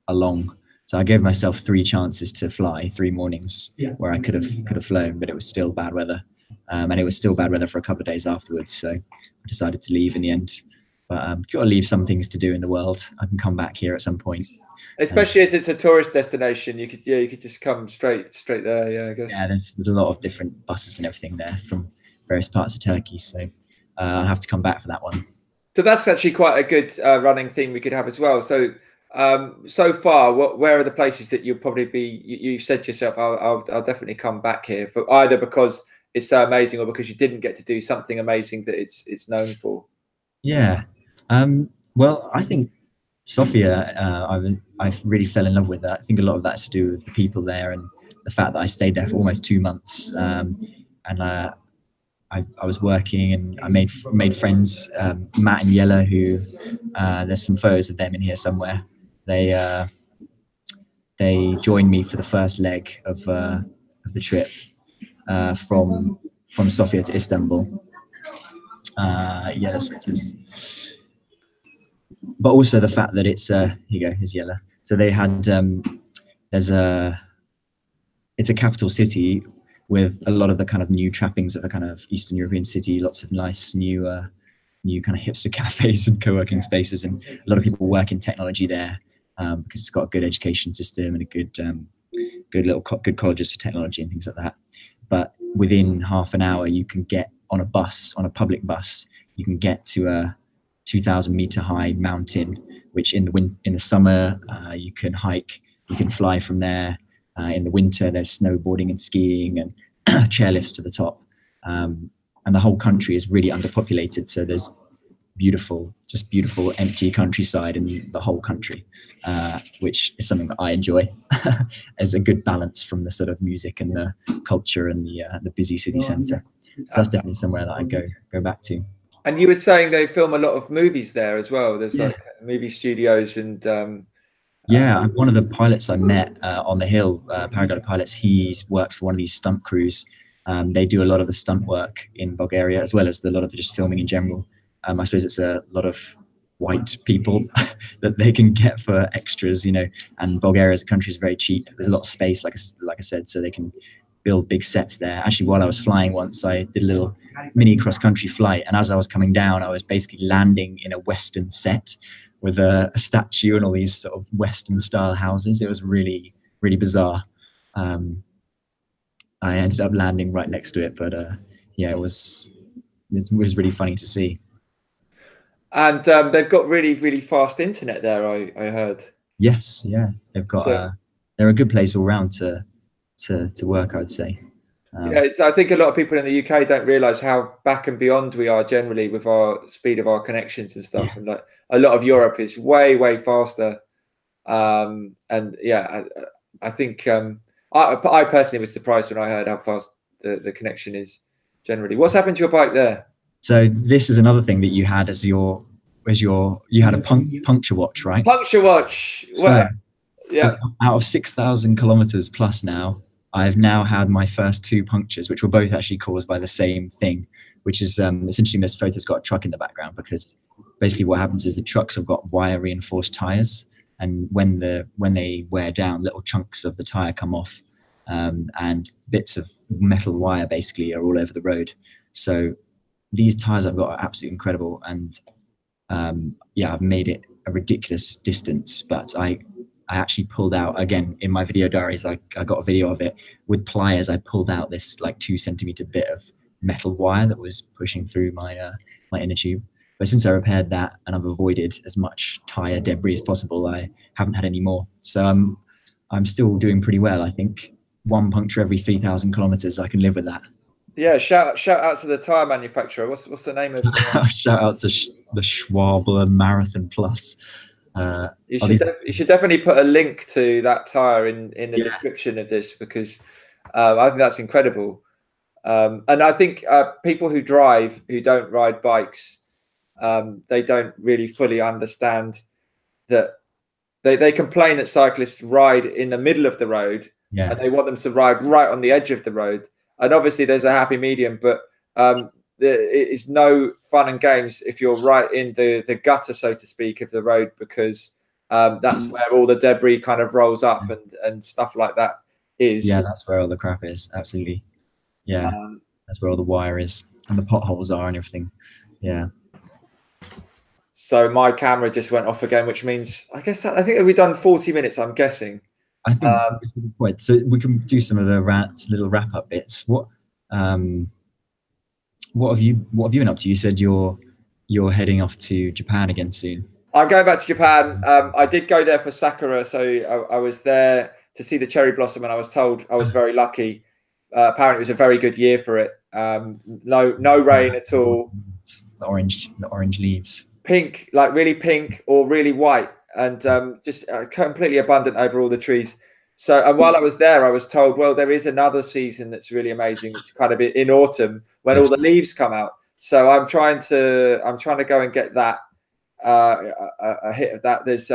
along. So I gave myself 3 chances to fly, 3 mornings where I could have flown, but it was still bad weather. and it was still bad weather for a couple of days afterwards. So I decided to leave in the end. But got to leave some things to do in the world. I can come back here at some point. Especially as it's a tourist destination, you could just come straight there. Yeah, I guess. Yeah, there's a lot of different buses and everything there from various parts of Turkey. So I'll have to come back for that one. So that's actually quite a good running theme we could have as well. So so far, where are the places that you'll probably be? You said to yourself, I'll definitely come back here for either because it's so amazing or because you didn't get to do something amazing that it's known for. Yeah. Well, I think Sofia, I really fell in love with that. I think a lot of that's to do with the people there and the fact that I stayed there for almost 2 months. And I was working and I made friends. Matt and Yella, who there's some photos of them in here somewhere. They joined me for the first leg of the trip from Sofia to Istanbul. Yeah, that's what it is. But also the fact that it's here you go, here's Yella. So they had it's a capital city with a lot of the kind of new trappings of a kind of Eastern European city, lots of nice new kind of hipster cafes and co-working spaces, and a lot of people work in technology there because it's got a good education system and a good colleges for technology and things like that. But within half an hour, you can get on a public bus, you can get to a 2,000 meter high mountain, which in the summer you can hike, you can fly from there. In the winter, there's snowboarding and skiing and chairlifts to the top. And the whole country is really underpopulated. So there's beautiful empty countryside in the whole country, which is something that I enjoy as a good balance from the sort of music and the culture and the busy city centre. So that's definitely somewhere that I go back to. And you were saying they film a lot of movies there as well. There's like movie studios and yeah, one of the pilots I met on the hill, paraglider pilots, he's worked for one of these stunt crews. They do a lot of the stunt work in Bulgaria as well as a lot of the just filming in general. I suppose it's a lot of white people that they can get for extras, and Bulgaria as a country is very cheap. There's a lot of space, like I said, so they can build big sets there. Actually, while I was flying once, I did a little mini cross-country flight, and as I was coming down, I was basically landing in a Western set with a statue and all these sort of Western style houses. It was really, really bizarre. I ended up landing right next to it, but yeah, it was really funny to see. And they've got really, really fast internet there, I heard. Yes, yeah, they've got they're a good place all round to work, I would say. Yeah, I think a lot of people in the UK don't realise how back and beyond we are generally with our speed of our connections and stuff. Yeah. And like a lot of Europe is way, way faster. And yeah, I think I personally was surprised when I heard how fast the connection is generally. What's happened to your bike there? So this is another thing that you had you had a puncture watch, right? Puncture watch. So, well, yeah. Out of 6,000 kilometers plus now, I've now had my first 2 punctures, which were both actually caused by the same thing, which is it's interesting. This photo's got a truck in the background because basically what happens is the trucks have got wire reinforced tires, and when they wear down, little chunks of the tire come off, and bits of metal wire basically are all over the road. So these tires I've got are absolutely incredible, and yeah, I've made it a ridiculous distance, but I actually pulled out, again, in my video diaries, I got a video of it, with pliers, I pulled out this like 2 centimeter bit of metal wire that was pushing through my inner tube. But since I repaired that and I've avoided as much tire debris as possible, I haven't had any more. So I'm still doing pretty well, I think. 1 puncture every 3,000 kilometers, I can live with that. Yeah, shout out to the tire manufacturer. What's the name of shout out to the Schwabler Marathon Plus. You should definitely put a link to that tire in the description of this, because I think that's incredible. And I think people who don't ride bikes, they don't really fully understand that they complain that cyclists ride in the middle of the road, and they want them to ride right on the edge of the road. And obviously there's a happy medium, but it is no fun and games if you're right in the gutter, so to speak, of the road, because that's where all the debris kind of rolls up and stuff like that is. Yeah, that's where all the crap is. Absolutely. Yeah, That's where all the wire is and the potholes are and everything. Yeah. So my camera just went off again, which means I think we've done 40 minutes. I'm guessing. I think it's a good point. So we can do some of the little wrap up bits. What have you been up to? You said you're heading off to Japan again soon. I'm going back to Japan. I did go there for Sakura, so I was there to see the cherry blossom, and I was told I was very lucky. Apparently, it was a very good year for it. No rain at all. The orange leaves. Pink, like really pink or really white, and just completely abundant over all the trees. So, and while I was there, I was told, well, there is another season that's really amazing. It's kind of in autumn when all the leaves come out. So I'm trying to go and get that a hit of that. There's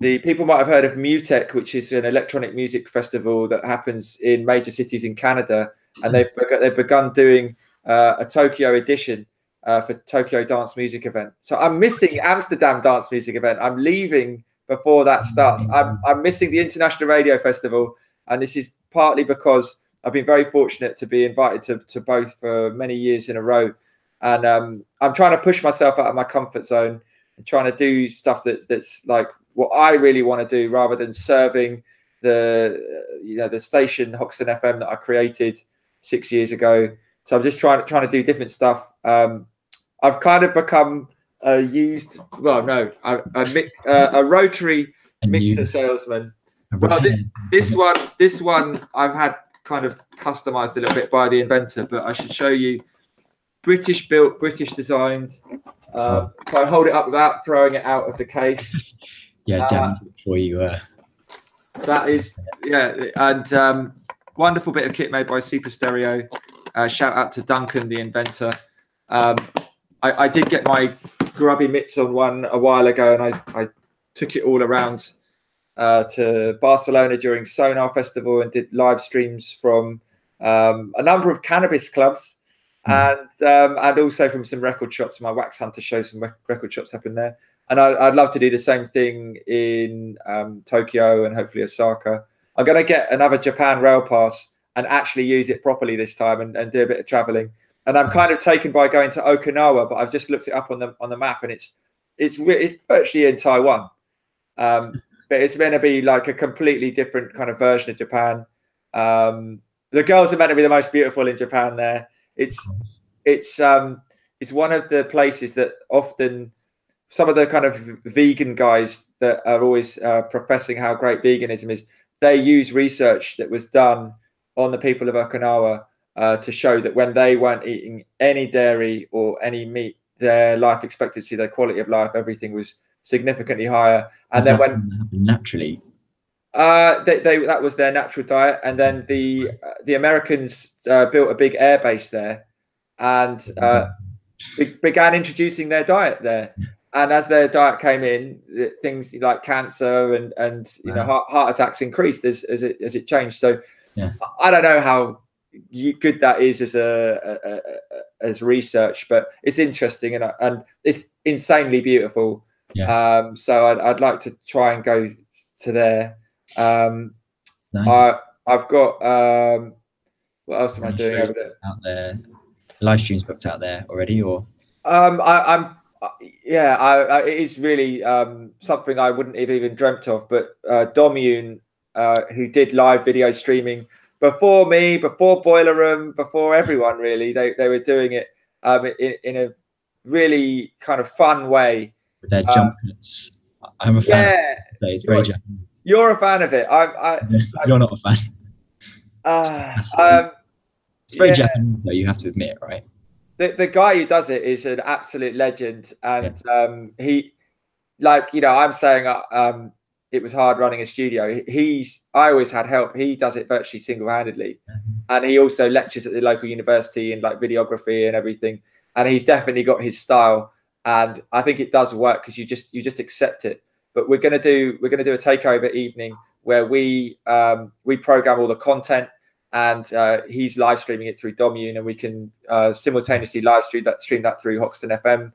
the people might have heard of Mutech, which is an electronic music festival that happens in major cities in Canada, and they've begun doing a Tokyo edition for Tokyo Dance Music Event. So I'm missing Amsterdam Dance Music Event. I'm leaving before that starts. I'm missing the International Radio Festival, and this is partly because I've been very fortunate to be invited to both for many years in a row. And I'm trying to push myself out of my comfort zone and trying to do stuff that's like what I really want to do, rather than serving the station Hoxton FM that I created 6 years ago. So I'm just trying to do different stuff. I've kind of become a rotary mixer salesman. Well, this one I've had kind of customized a little bit by the inventor, but I should show you. British built, British designed. So I hold it up without throwing it out of the case. Yeah, damn for you. That is, and wonderful bit of kit made by Super Stereo. Shout out to Duncan, the inventor. I did get my grubby mitts on one a while ago, and I took it all around to Barcelona during Sonar Festival and did live streams from a number of cannabis clubs. And also from some record shops. My Wax Hunter shows some record shops happen there, and I'd love to do the same thing in Tokyo and hopefully Osaka. I'm going to get another Japan rail pass and actually use it properly this time and do a bit of traveling. And I'm kind of taken by going to Okinawa, but I've just looked it up on the map, and it's virtually in Taiwan, but it's meant to be like a completely different kind of version of Japan. The girls are meant to be the most beautiful in Japan there. It's one of the places that often some of the kind of vegan guys that are always professing how great veganism is, they use research that was done on the people of Okinawa to show that when they weren't eating any dairy or any meat, their life expectancy, their quality of life, everything was significantly higher. And then when naturally, that was their natural diet, and then the Americans built a big air base there, and began introducing their diet there. And as their diet came in, things like cancer and heart attacks increased as it changed. So I don't know how good that is as research, but it's interesting and it's insanely beautiful. So I'd like to try and go to there. Nice. I've got what else am I doing over there? Out there, live streams booked out there already, or it is really something I wouldn't have even dreamt of. But Domune, who did live video streaming before me, before Boiler Room, before everyone really, they were doing it in a really kind of fun way. With their jump cuts. I'm a fan. Yeah, it's very Japanese. You're a fan of it. You're not a fan. It's very Japanese, though, you have to admit, right? The guy who does it is an absolute legend, and he, I'm saying it was hard running a studio. I always had help. He does it virtually single-handedly, and he also lectures at the local university in like videography and everything. And he's definitely got his style, and I think it does work because you just accept it. But we're gonna do a takeover evening where we program all the content, and he's live streaming it through Domune, and we can simultaneously live stream that through Hoxton FM.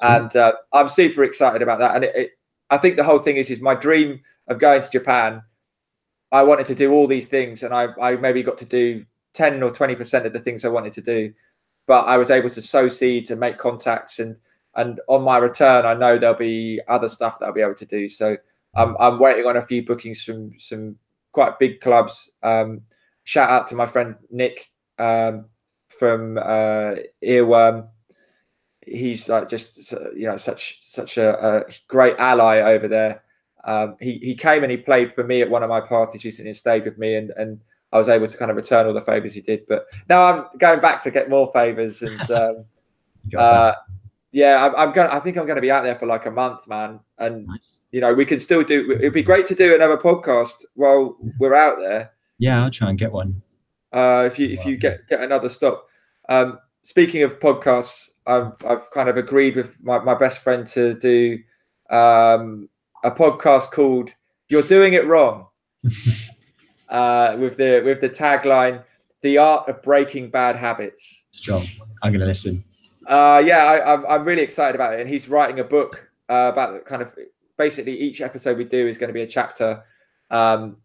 And I'm super excited about that. And I think the whole thing is my dream of going to Japan. I wanted to do all these things, and I maybe got to do 10 or 20% of the things I wanted to do, but I was able to sow seeds and make contacts, and on my return, I know there'll be other stuff that I'll be able to do. So I'm waiting on a few bookings from some quite big clubs. Shout out to my friend Nick from Earworm. He's like just such a great ally over there. He came and he played for me at one of my parties recently and stayed with me, and I was able to kind of return all the favors he did. But now I'm going back to get more favors, and yeah, I think I'm gonna be out there for like a month, man. And nice. we can still do. It'd be great to do another podcast while we're out there. Yeah, I'll try and get one. If you get another stop. Speaking of podcasts, I've kind of agreed with my best friend to do a podcast called "You're Doing It Wrong," with the tagline "The Art of Breaking Bad Habits." Strong. I'm gonna listen. Yeah, I'm really excited about it, and he's writing a book about kind of basically each episode we do is going to be a chapter, and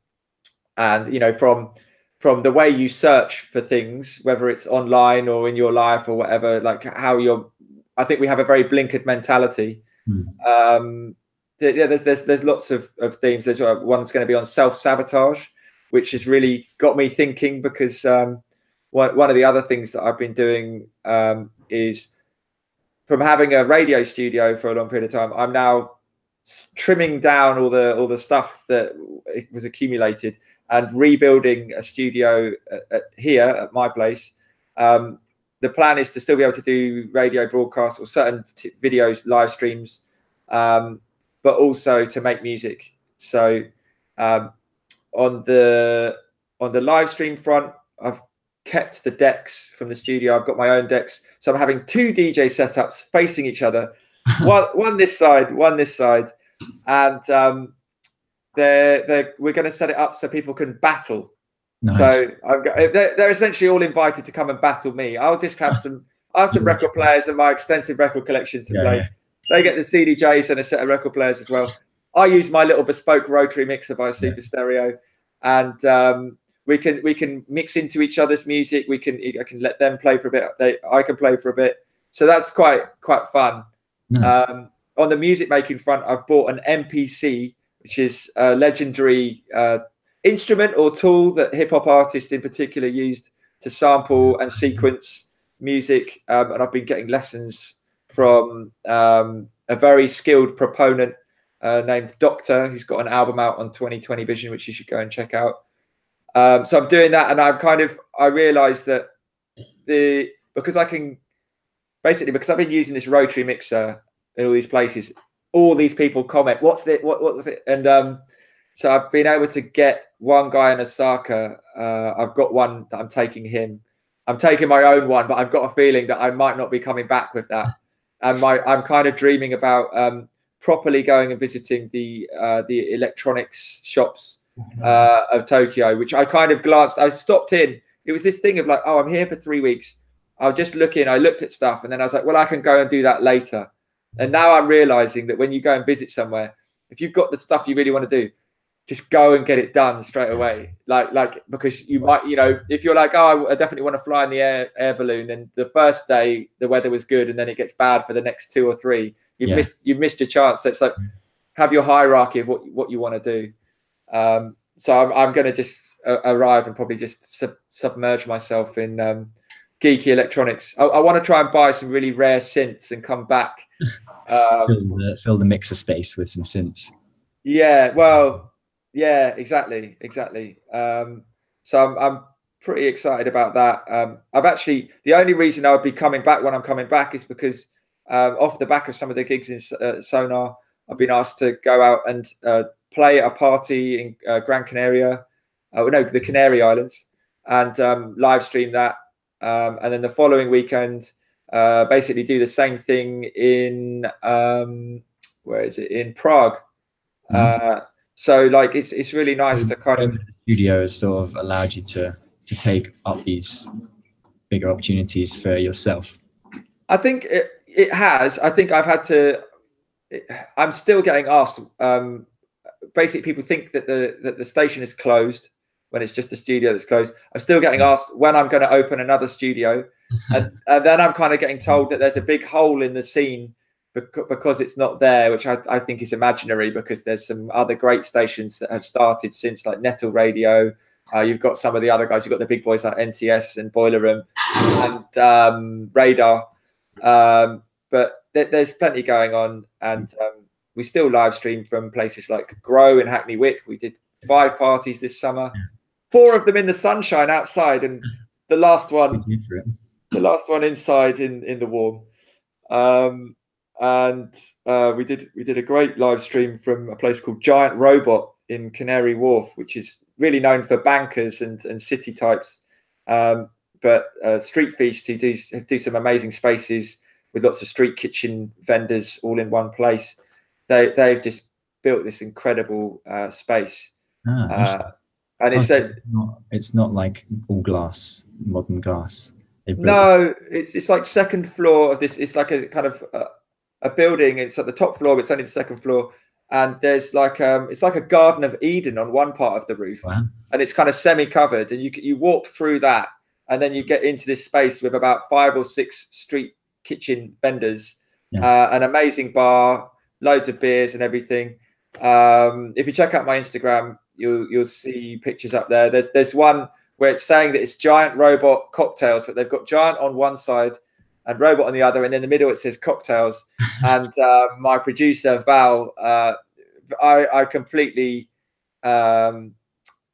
from the way you search for things, whether it's online or in your life or whatever, like I think we have a very blinkered mentality. Yeah, there's lots of themes. There's one's going to be on self-sabotage, which has really got me thinking, because one of the other things that I've been doing is, from having a radio studio for a long period of time, I'm now trimming down all the stuff that was accumulated and rebuilding a studio here at my place. The plan is to still be able to do radio broadcasts or certain videos, live streams, but also to make music. So on the live stream front, I've kept the decks from the studio. I've got my own decks, so I'm having 2 DJ setups facing each other, one this side, and we're going to set it up so people can battle. Nice. So they're essentially all invited to come and battle me. I'll just have some record players and my extensive record collection to play. Yeah. They get the CDJs and a set of record players as well. I use my little bespoke rotary mixer by Super Stereo, and we can mix into each other's music. I can let them play for a bit. I can play for a bit. So that's quite fun. Nice. On the music making front, I've bought an MPC, which is a legendary instrument or tool that hip hop artists in particular used to sample and sequence music. And I've been getting lessons from a very skilled proponent named Doctor, who's got an album out on 2020 Vision, which you should go and check out. So I'm doing that, and I realized that because I've been using this rotary mixer in all these places, all these people comment, what's it? What was it? And so I've been able to get one guy in Osaka. I've got one that I'm taking him. I'm taking my own one, but I've got a feeling that I might not be coming back with that. And I'm kind of dreaming about properly going and visiting the electronics shops of Tokyo, which I kind of glanced. I stopped in. It was this thing of like, oh, I'm here for 3 weeks. I'll just look in. I looked at stuff, and then I was like, well, I can go and do that later. And now I'm realizing that when you go and visit somewhere, if you've got the stuff you really want to do, just go and get it done straight away. Like because you might, if you're like, oh, I definitely want to fly in the air balloon, and the first day the weather was good, and then it gets bad for the next 2 or 3, you've missed your chance. So it's like, have your hierarchy of what you want to do. So I'm going to just arrive and probably just submerge myself in geeky electronics. I want to try and buy some really rare synths and come back. Fill the mixer space with some synths. Yeah, well, yeah, exactly. So I'm pretty excited about that. I've actually, the only reason I would be coming back when I'm coming back is because off the back of some of the gigs in Sonar, I've been asked to go out and play at a party in Gran Canaria, the Canary Islands, and live stream that. And then the following weekend, basically do the same thing in where is it? In Prague. Nice. So like it's really nice to kind of. The studio has sort of allowed you to take up these bigger opportunities for yourself. I think it has. I think I've had to. I'm still getting asked. Basically, people think that the station is closed, when it's just a studio that's closed. I'm still getting asked when I'm going to open another studio, and then I'm kind of getting told that there's a big hole in the scene because it's not there, which I think is imaginary, because there's some other great stations that have started since, like Nettle Radio. You've got some of the other guys. You've got the big boys like NTS and Boiler Room and Radar. But there's plenty going on, and we still live stream from places like Grow in Hackney Wick. We did 5 parties this summer, 4 of them in the sunshine outside, and the last one inside in the warm. And we did a great live stream from a place called Giant Robot in Canary Wharf, which is really known for bankers and city types, but Street Feast, who do some amazing spaces with lots of street kitchen vendors all in one place. They've just built this incredible space. And it's not like all glass, modern glass. No, it's like second floor of this. It's like a kind of a building. It's at the top floor, but it's only the second floor. And there's like it's like a Garden of Eden on one part of the roof. Wow. And it's kind of semi-covered. And you walk through that, and then you get into this space with about 5 or 6 street kitchen vendors, an amazing bar, loads of beers and everything. If you check out my Instagram, you'll see pictures up there. There's one where it's saying that it's Giant Robot cocktails, but they've got Giant on one side and Robot on the other, and in the middle it says cocktails. And my producer Val, I completely, I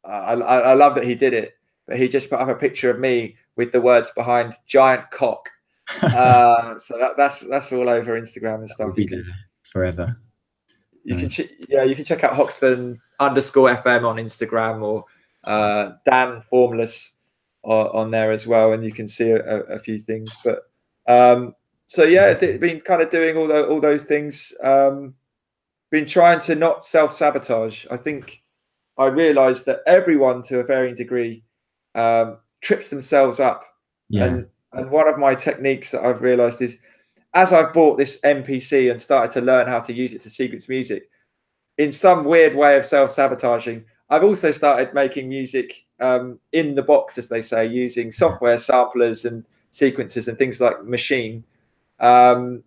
love that he did it, but he just put up a picture of me with the words behind Giant Cock. So that's all over Instagram and stuff. You can forever. You can check out Hoxton_FM on Instagram, or Dan Formless on there as well, and you can see a few things. But so yeah, been kind of doing all those things. Been trying to not self-sabotage. I think I realized that everyone, to a varying degree, trips themselves up. And one of my techniques that I've realized is, as I've bought this MPC and started to learn how to use it to sequence music, in some weird way of self-sabotaging, I've also started making music in the box, as they say, using software samplers and sequencers and things like Machine, and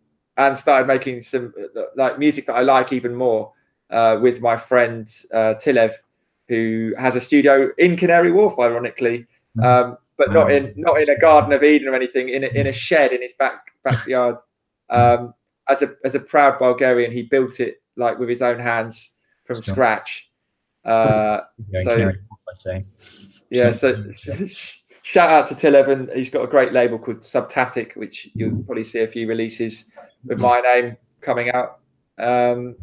started making some like music that I like even more with my friend Tilev, who has a studio in Canary Wharf, ironically, but not in a Garden of Eden or anything, in a shed in his backyard. As a proud Bulgarian, he built it like with his own hands from scratch. So shout out to Tilev. He's got a great label called Sabotage, which you'll probably see a few releases with my name coming out. And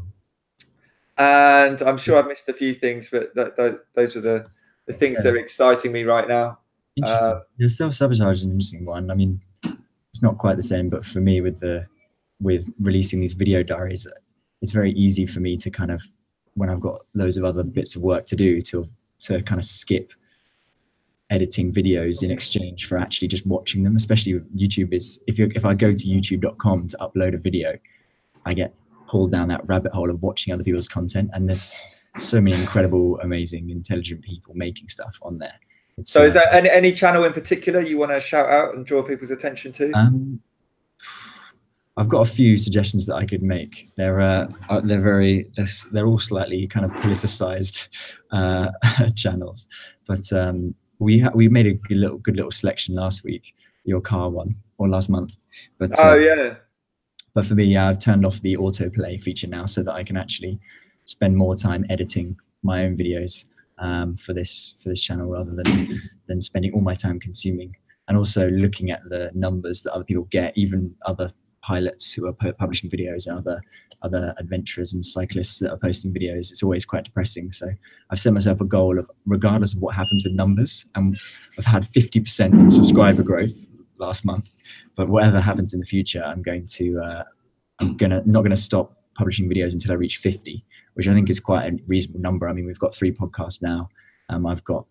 I'm sure I've missed a few things, but those are the things that are exciting me right now. Interesting. The self-sabotage is an interesting one. I mean, it's not quite the same, but for me, with releasing these video diaries, it's very easy for me to kind of, when I've got loads of other bits of work to do, to kind of skip editing videos in exchange for actually just watching them. Especially with YouTube, if I go to youtube.com to upload a video, I get pulled down that rabbit hole of watching other people's content, and there's so many incredible, amazing, intelligent people making stuff on there. So is there any channel in particular you want to shout out and draw people's attention to? I've got a few suggestions that I could make. They're all slightly kind of politicized channels, but we made a good little selection last week. Your car one, or last month. But But for me, I've turned off the autoplay feature now, so that I can actually spend more time editing my own videos for this channel, rather than spending all my time consuming, and also looking at the numbers that other people get, even other pilots who are publishing videos and other adventurers and cyclists that are posting videos. It's always quite depressing. So I've set myself a goal of, regardless of what happens with numbers, and I've had 50% subscriber growth last month, but whatever happens in the future, I'm not gonna stop publishing videos until I reach 50, which I think is quite a reasonable number. I mean, we've got 3 podcasts now. I've got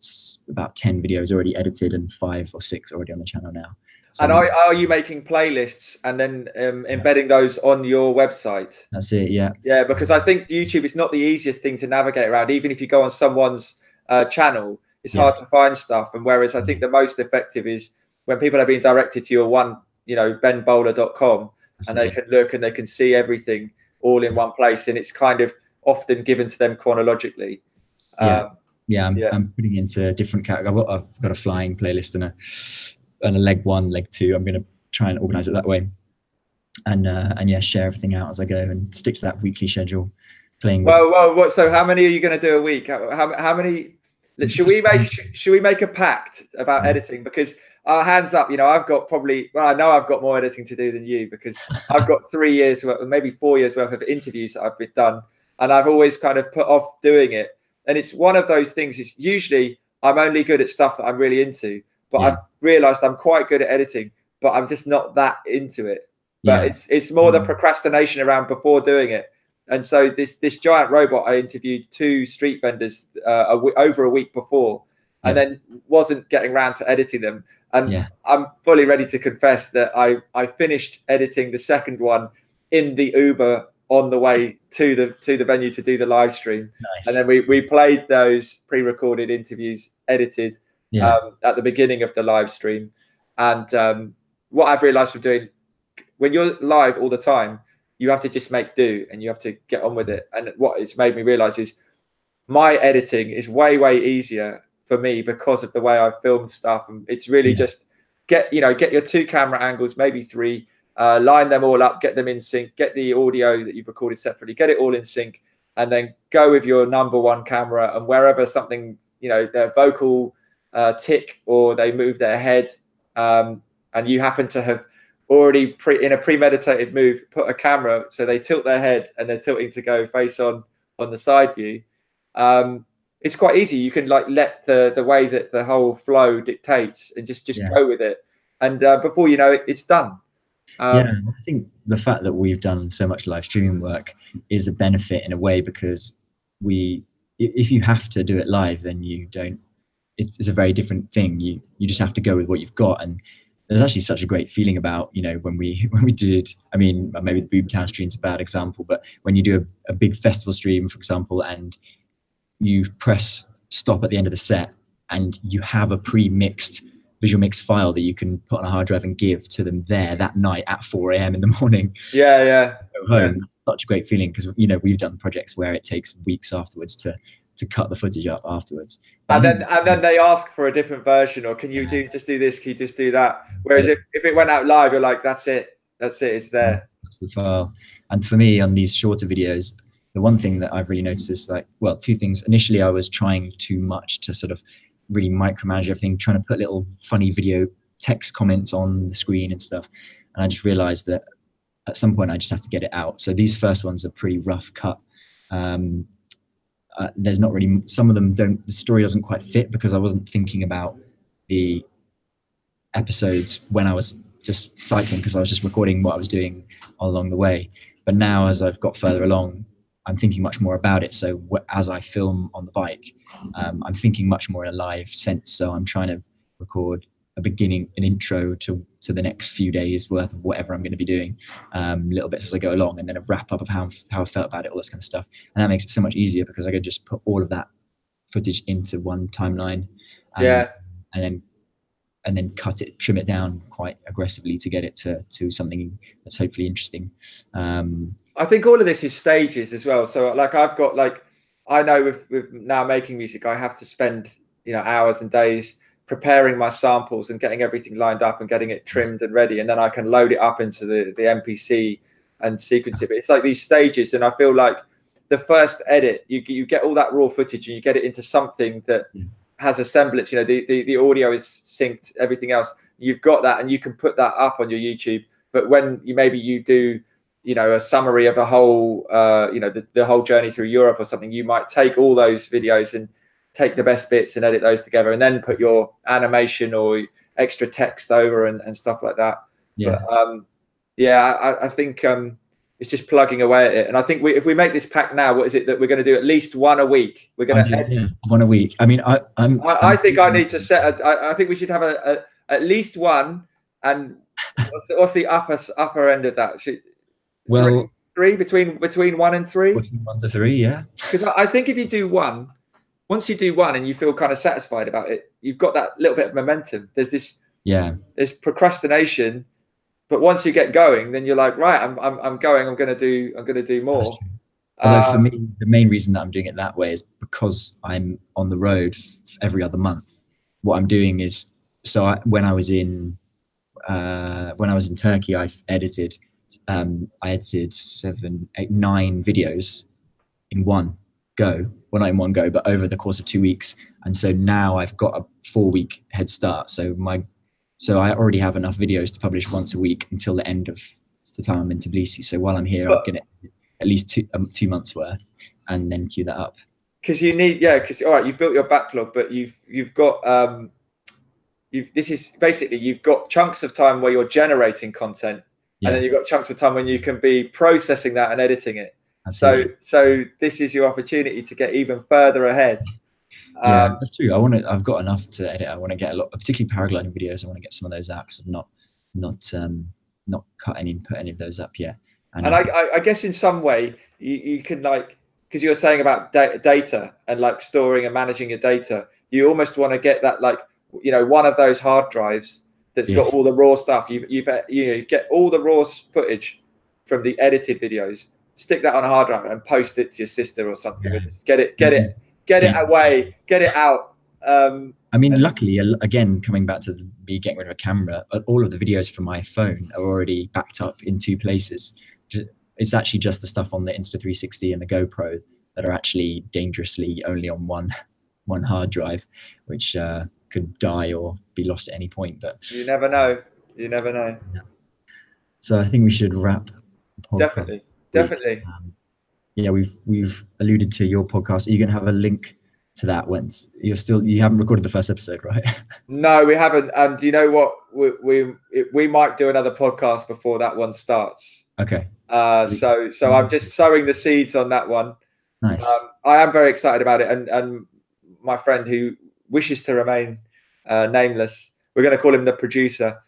about 10 videos already edited and 5 or 6 already on the channel now. So, and are you making playlists and then embedding those on your website? That's it, yeah. Yeah, because I think YouTube is not the easiest thing to navigate around. Even if you go on someone's channel, it's hard to find stuff. And whereas I think the most effective is when people are being directed to your one, benbowler.com, and they can look and they can see everything all in one place, and it's kind of often given to them chronologically. I'm putting into different categories. I've got a flying playlist and a leg 1, leg 2. I'm going to try and organize it that way, and share everything out as I go and stick to that weekly schedule. Playing with. Well, so how many are you going to do a week? How many? Should we make a pact about editing? Because hands up, I've got I know I've got more editing to do than you, because I've got 3 years, maybe 4 years worth of interviews that I've been done, and I've always kind of put off doing it. And it's one of those things. Is usually I'm only good at stuff that I'm really into, but I've realised I'm quite good at editing, but I'm just not that into it. But it's more the procrastination around before doing it. And so this giant robot, I interviewed 2 street vendors over a week before, and then wasn't getting around to editing them. And I'm fully ready to confess that I finished editing the second one in the Uber on the way to the venue to do the live stream. Nice. And then we played those pre-recorded interviews, edited at the beginning of the live stream. And what I've realized from doing, when you're live all the time, you have to just make do and you have to get on with it. And what it's made me realize is my editing is way, way easier for me because of the way I've filmed stuff. And it's really just get your 2 camera angles, maybe 3, line them all up, get them in sync, get the audio that you've recorded separately, get it all in sync, and then go with your number 1 camera. And wherever something, their vocal tick or they move their head, and you happen to have already in a premeditated move put a camera so they tilt their head and they're tilting to go face on the side view, it's quite easy. You can let the way that the whole flow dictates and just go with it, and before you know it, it's done. I think the fact that we've done so much live streaming work is a benefit in a way, because if you have to do it live, then you don't. It's a very different thing. You just have to go with what you've got, and there's actually such a great feeling about when we did. I mean, maybe the Boomtown stream's a bad example, but when you do a big festival stream, for example, and you press stop at the end of the set, and you have a pre-mixed visual mix file that you can put on a hard drive and give to them there that night at 4 a.m. in the morning. Go home. Such a great feeling, because we've done projects where it takes weeks afterwards to cut the footage up afterwards. And then they ask for a different version, or can you just do this? Can you just do that? Whereas if it went out live, you're like, that's it, it's there. That's the file. And for me, on these shorter videos, the one thing that I've really noticed is 2 things. Initially, I was trying too much to sort of really micromanage everything, trying to put little funny video text comments on the screen and stuff. And I just realized that at some point I just have to get it out. So these first ones are pretty rough cut. There's not really, some of them the story doesn't quite fit, because I wasn't thinking about the episodes when I was just cycling, because I was just recording what I was doing along the way. But now, as I've got further along, I'm thinking much more about it. So as I film on the bike, I'm thinking much more in a live sense. So I'm trying to record a beginning, an intro to the next few days worth of whatever I'm going to be doing, little bits as I go along, and then a wrap up of how I felt about it, all this kind of stuff. And that makes it so much easier, because I could just put all of that footage into one timeline, and then cut it, trim it down quite aggressively to get it to something that's hopefully interesting. I think all of this is stages as well. So I've got I know with now making music, I have to spend hours and days preparing my samples and getting everything lined up and getting it trimmed and ready, and then I can load it up into the MPC and sequence it. But it's like these stages, and I feel like the first edit, you get all that raw footage and you get it into something that has a semblance. The audio is synced, everything else. You've got that, and you can put that up on your YouTube. But when you do a summary of a whole the whole journey through Europe or something, you might take all those videos and take the best bits and edit those together, and then put your animation or extra text over and stuff like that. I think it's just plugging away at it. And I think if we make this pack now, what is it that we're going to do? At least one a week. We're going to one a week. I mean, I think I need to set. I think we should have at least one. And what's the upper end of that? Three between 1 and 3. Between 1 to 3, yeah. Because I think if you do one, once you do one and you feel kind of satisfied about it, you've got that little bit of momentum. There's this procrastination, but once you get going, then you're like, right, I'm going. I'm going to do more. Although for me, the main reason that I'm doing it that way is because I'm on the road every other month. What I'm doing is, when I was in Turkey, I edited 7, 8, 9 videos in one go. Well, not in one go, but over the course of 2 weeks. And so now I've got a 4-week head start. So I already have enough videos to publish once a week until the end of the time I'm in Tbilisi. So while I'm here, I'm going to at least 2 months worth, and then queue that up. Because you need, because all right, you've built your backlog, but you've got this is basically, you've got chunks of time where you're generating content, and then you've got chunks of time when you can be processing that and editing it. Absolutely. So this is your opportunity to get even further ahead. Yeah, that's true. I've got enough to edit. I want to get a lot, particularly paragliding videos. I want to get some of those out because I've not cut any and put any of those up yet. And I guess in some way you can, like, because you were saying about data and like storing and managing your data, you almost want to get that, like, one of those hard drives that's got all the raw stuff. You get all the raw footage from the edited videos, stick that on a hard drive and post it to your sister or something. Get it away, get it out. I mean, luckily, again, coming back to me getting rid of a camera, all of the videos from my phone are already backed up in 2 places. It's actually just the stuff on the Insta360 and the GoPro that are actually dangerously only on one hard drive, which could die or be lost at any point. But you never know. You never know. Yeah. So I think we should wrap the podcast. Definitely. Yeah, we've alluded to your podcast. Are you going to have a link to that once you haven't recorded the first episode, right? No, we haven't. And you know what? We might do another podcast before that one starts. Okay. So I'm just sowing the seeds on that one. Nice. I am very excited about it, and my friend who wishes to remain nameless, we're going to call him the producer.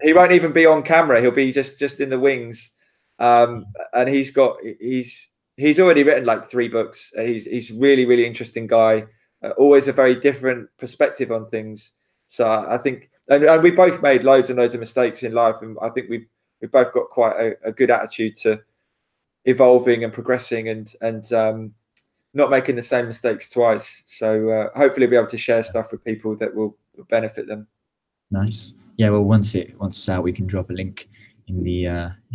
He won't even be on camera. He'll be just in the wings. And he's already written like 3 books. He's really interesting guy. Always a very different perspective on things. So I think, and we both made loads and loads of mistakes in life, and I think we've both got quite a good attitude to evolving and progressing and not making the same mistakes twice. So hopefully we'll be able to share stuff with people that will benefit them. Nice. Yeah, well, once it's out, we can drop a link in the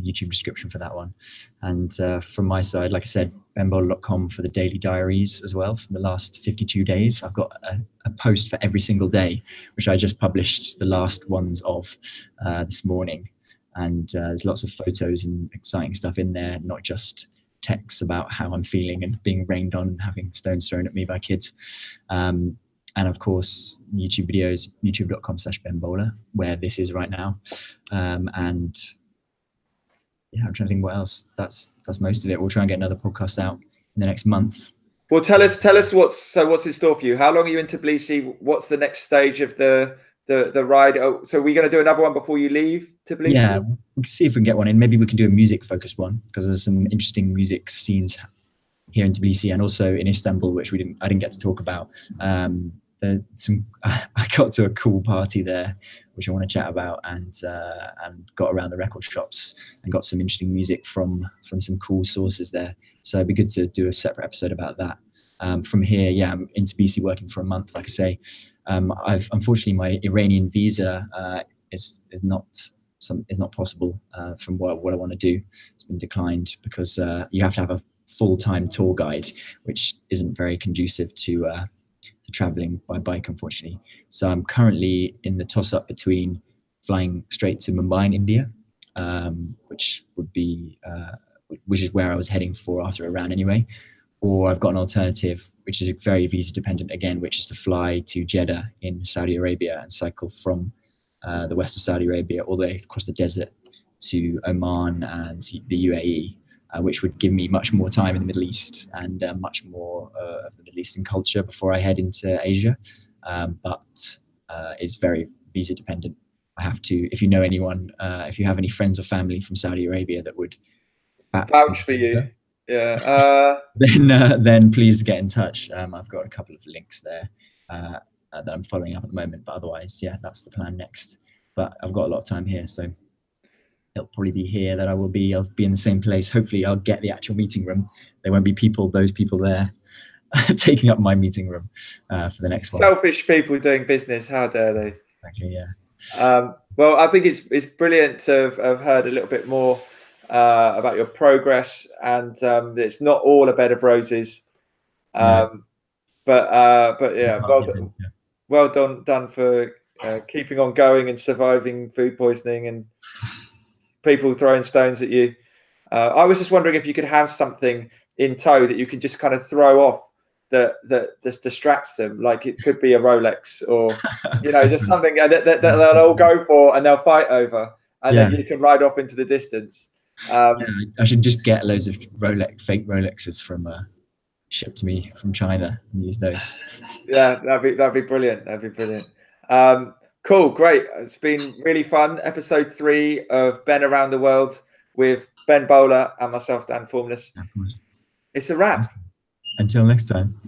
YouTube description for that one. And from my side, like I said, benbowler.com for the daily diaries as well. For the last 52 days, I've got a post for every single day, which I just published the last ones of this morning. And there's lots of photos and exciting stuff in there, not just texts about how I'm feeling and being rained on and having stones thrown at me by kids. And of course, YouTube videos, youtube.com/benbowler, where this is right now. And yeah, I'm trying to think what else. That's most of it. We'll try and get another podcast out in the next month. Well, tell us what's in store for you. How long are you in Tbilisi? What's the next stage of the ride? Oh, so we're going to do another one before you leave Tbilisi? Yeah, we can see if we can get one in. Maybe we can do a music focused one, because there's some interesting music scenes here in Tbilisi and also in Istanbul, which I didn't get to talk about. I got to a cool party there, which I want to chat about, and got around the record shops and got some interesting music from some cool sources there. So it'd be good to do a separate episode about that. From here, yeah, I'm in Tbilisi working for a month. Like I say, unfortunately my Iranian visa is not possible from what I want to do. It's been declined because you have to have a full-time tour guide, which isn't very conducive to traveling by bike, unfortunately. So I'm currently in the toss-up between flying straight to Mumbai in India, which is where I was heading for after Iran anyway, or I've got an alternative, which is very visa dependent again, which is to fly to Jeddah in Saudi Arabia and cycle from the west of Saudi Arabia all the way across the desert to Oman and the UAE, which would give me much more time in the Middle East and much more of the Middle Eastern culture before I head into Asia. But it's very visa dependent. I have to, if you know anyone, if you have any friends or family from Saudi Arabia that would vouch for you. Yeah. then please get in touch. I've got a couple of links there that I'm following up at the moment. But otherwise, yeah, that's the plan next. But I've got a lot of time here, so it'll probably be here that I'll be in the same place. Hopefully, I'll get the actual meeting room. There won't be those people there taking up my meeting room for the next one. Selfish people doing business. How dare they? Exactly, yeah. Well, I think it's brilliant to have heard a little bit more about your progress, and it's not all a bed of roses. But yeah, well done for keeping on going and surviving food poisoning and people throwing stones at you. I was just wondering if you could have something in tow that you can just kind of throw off that just distracts them. Like it could be a Rolex or, just something that they'll all go for and they'll fight over, and then you can ride off into the distance. I should just get loads of fake Rolexes from shipped to me from China and use those. Yeah, that'd be brilliant. That'd be brilliant. Cool, great. It's been really fun. Episode 3 of Ben Around the World with Ben Bowler and myself, Dan Formless. It's a wrap. Until next time.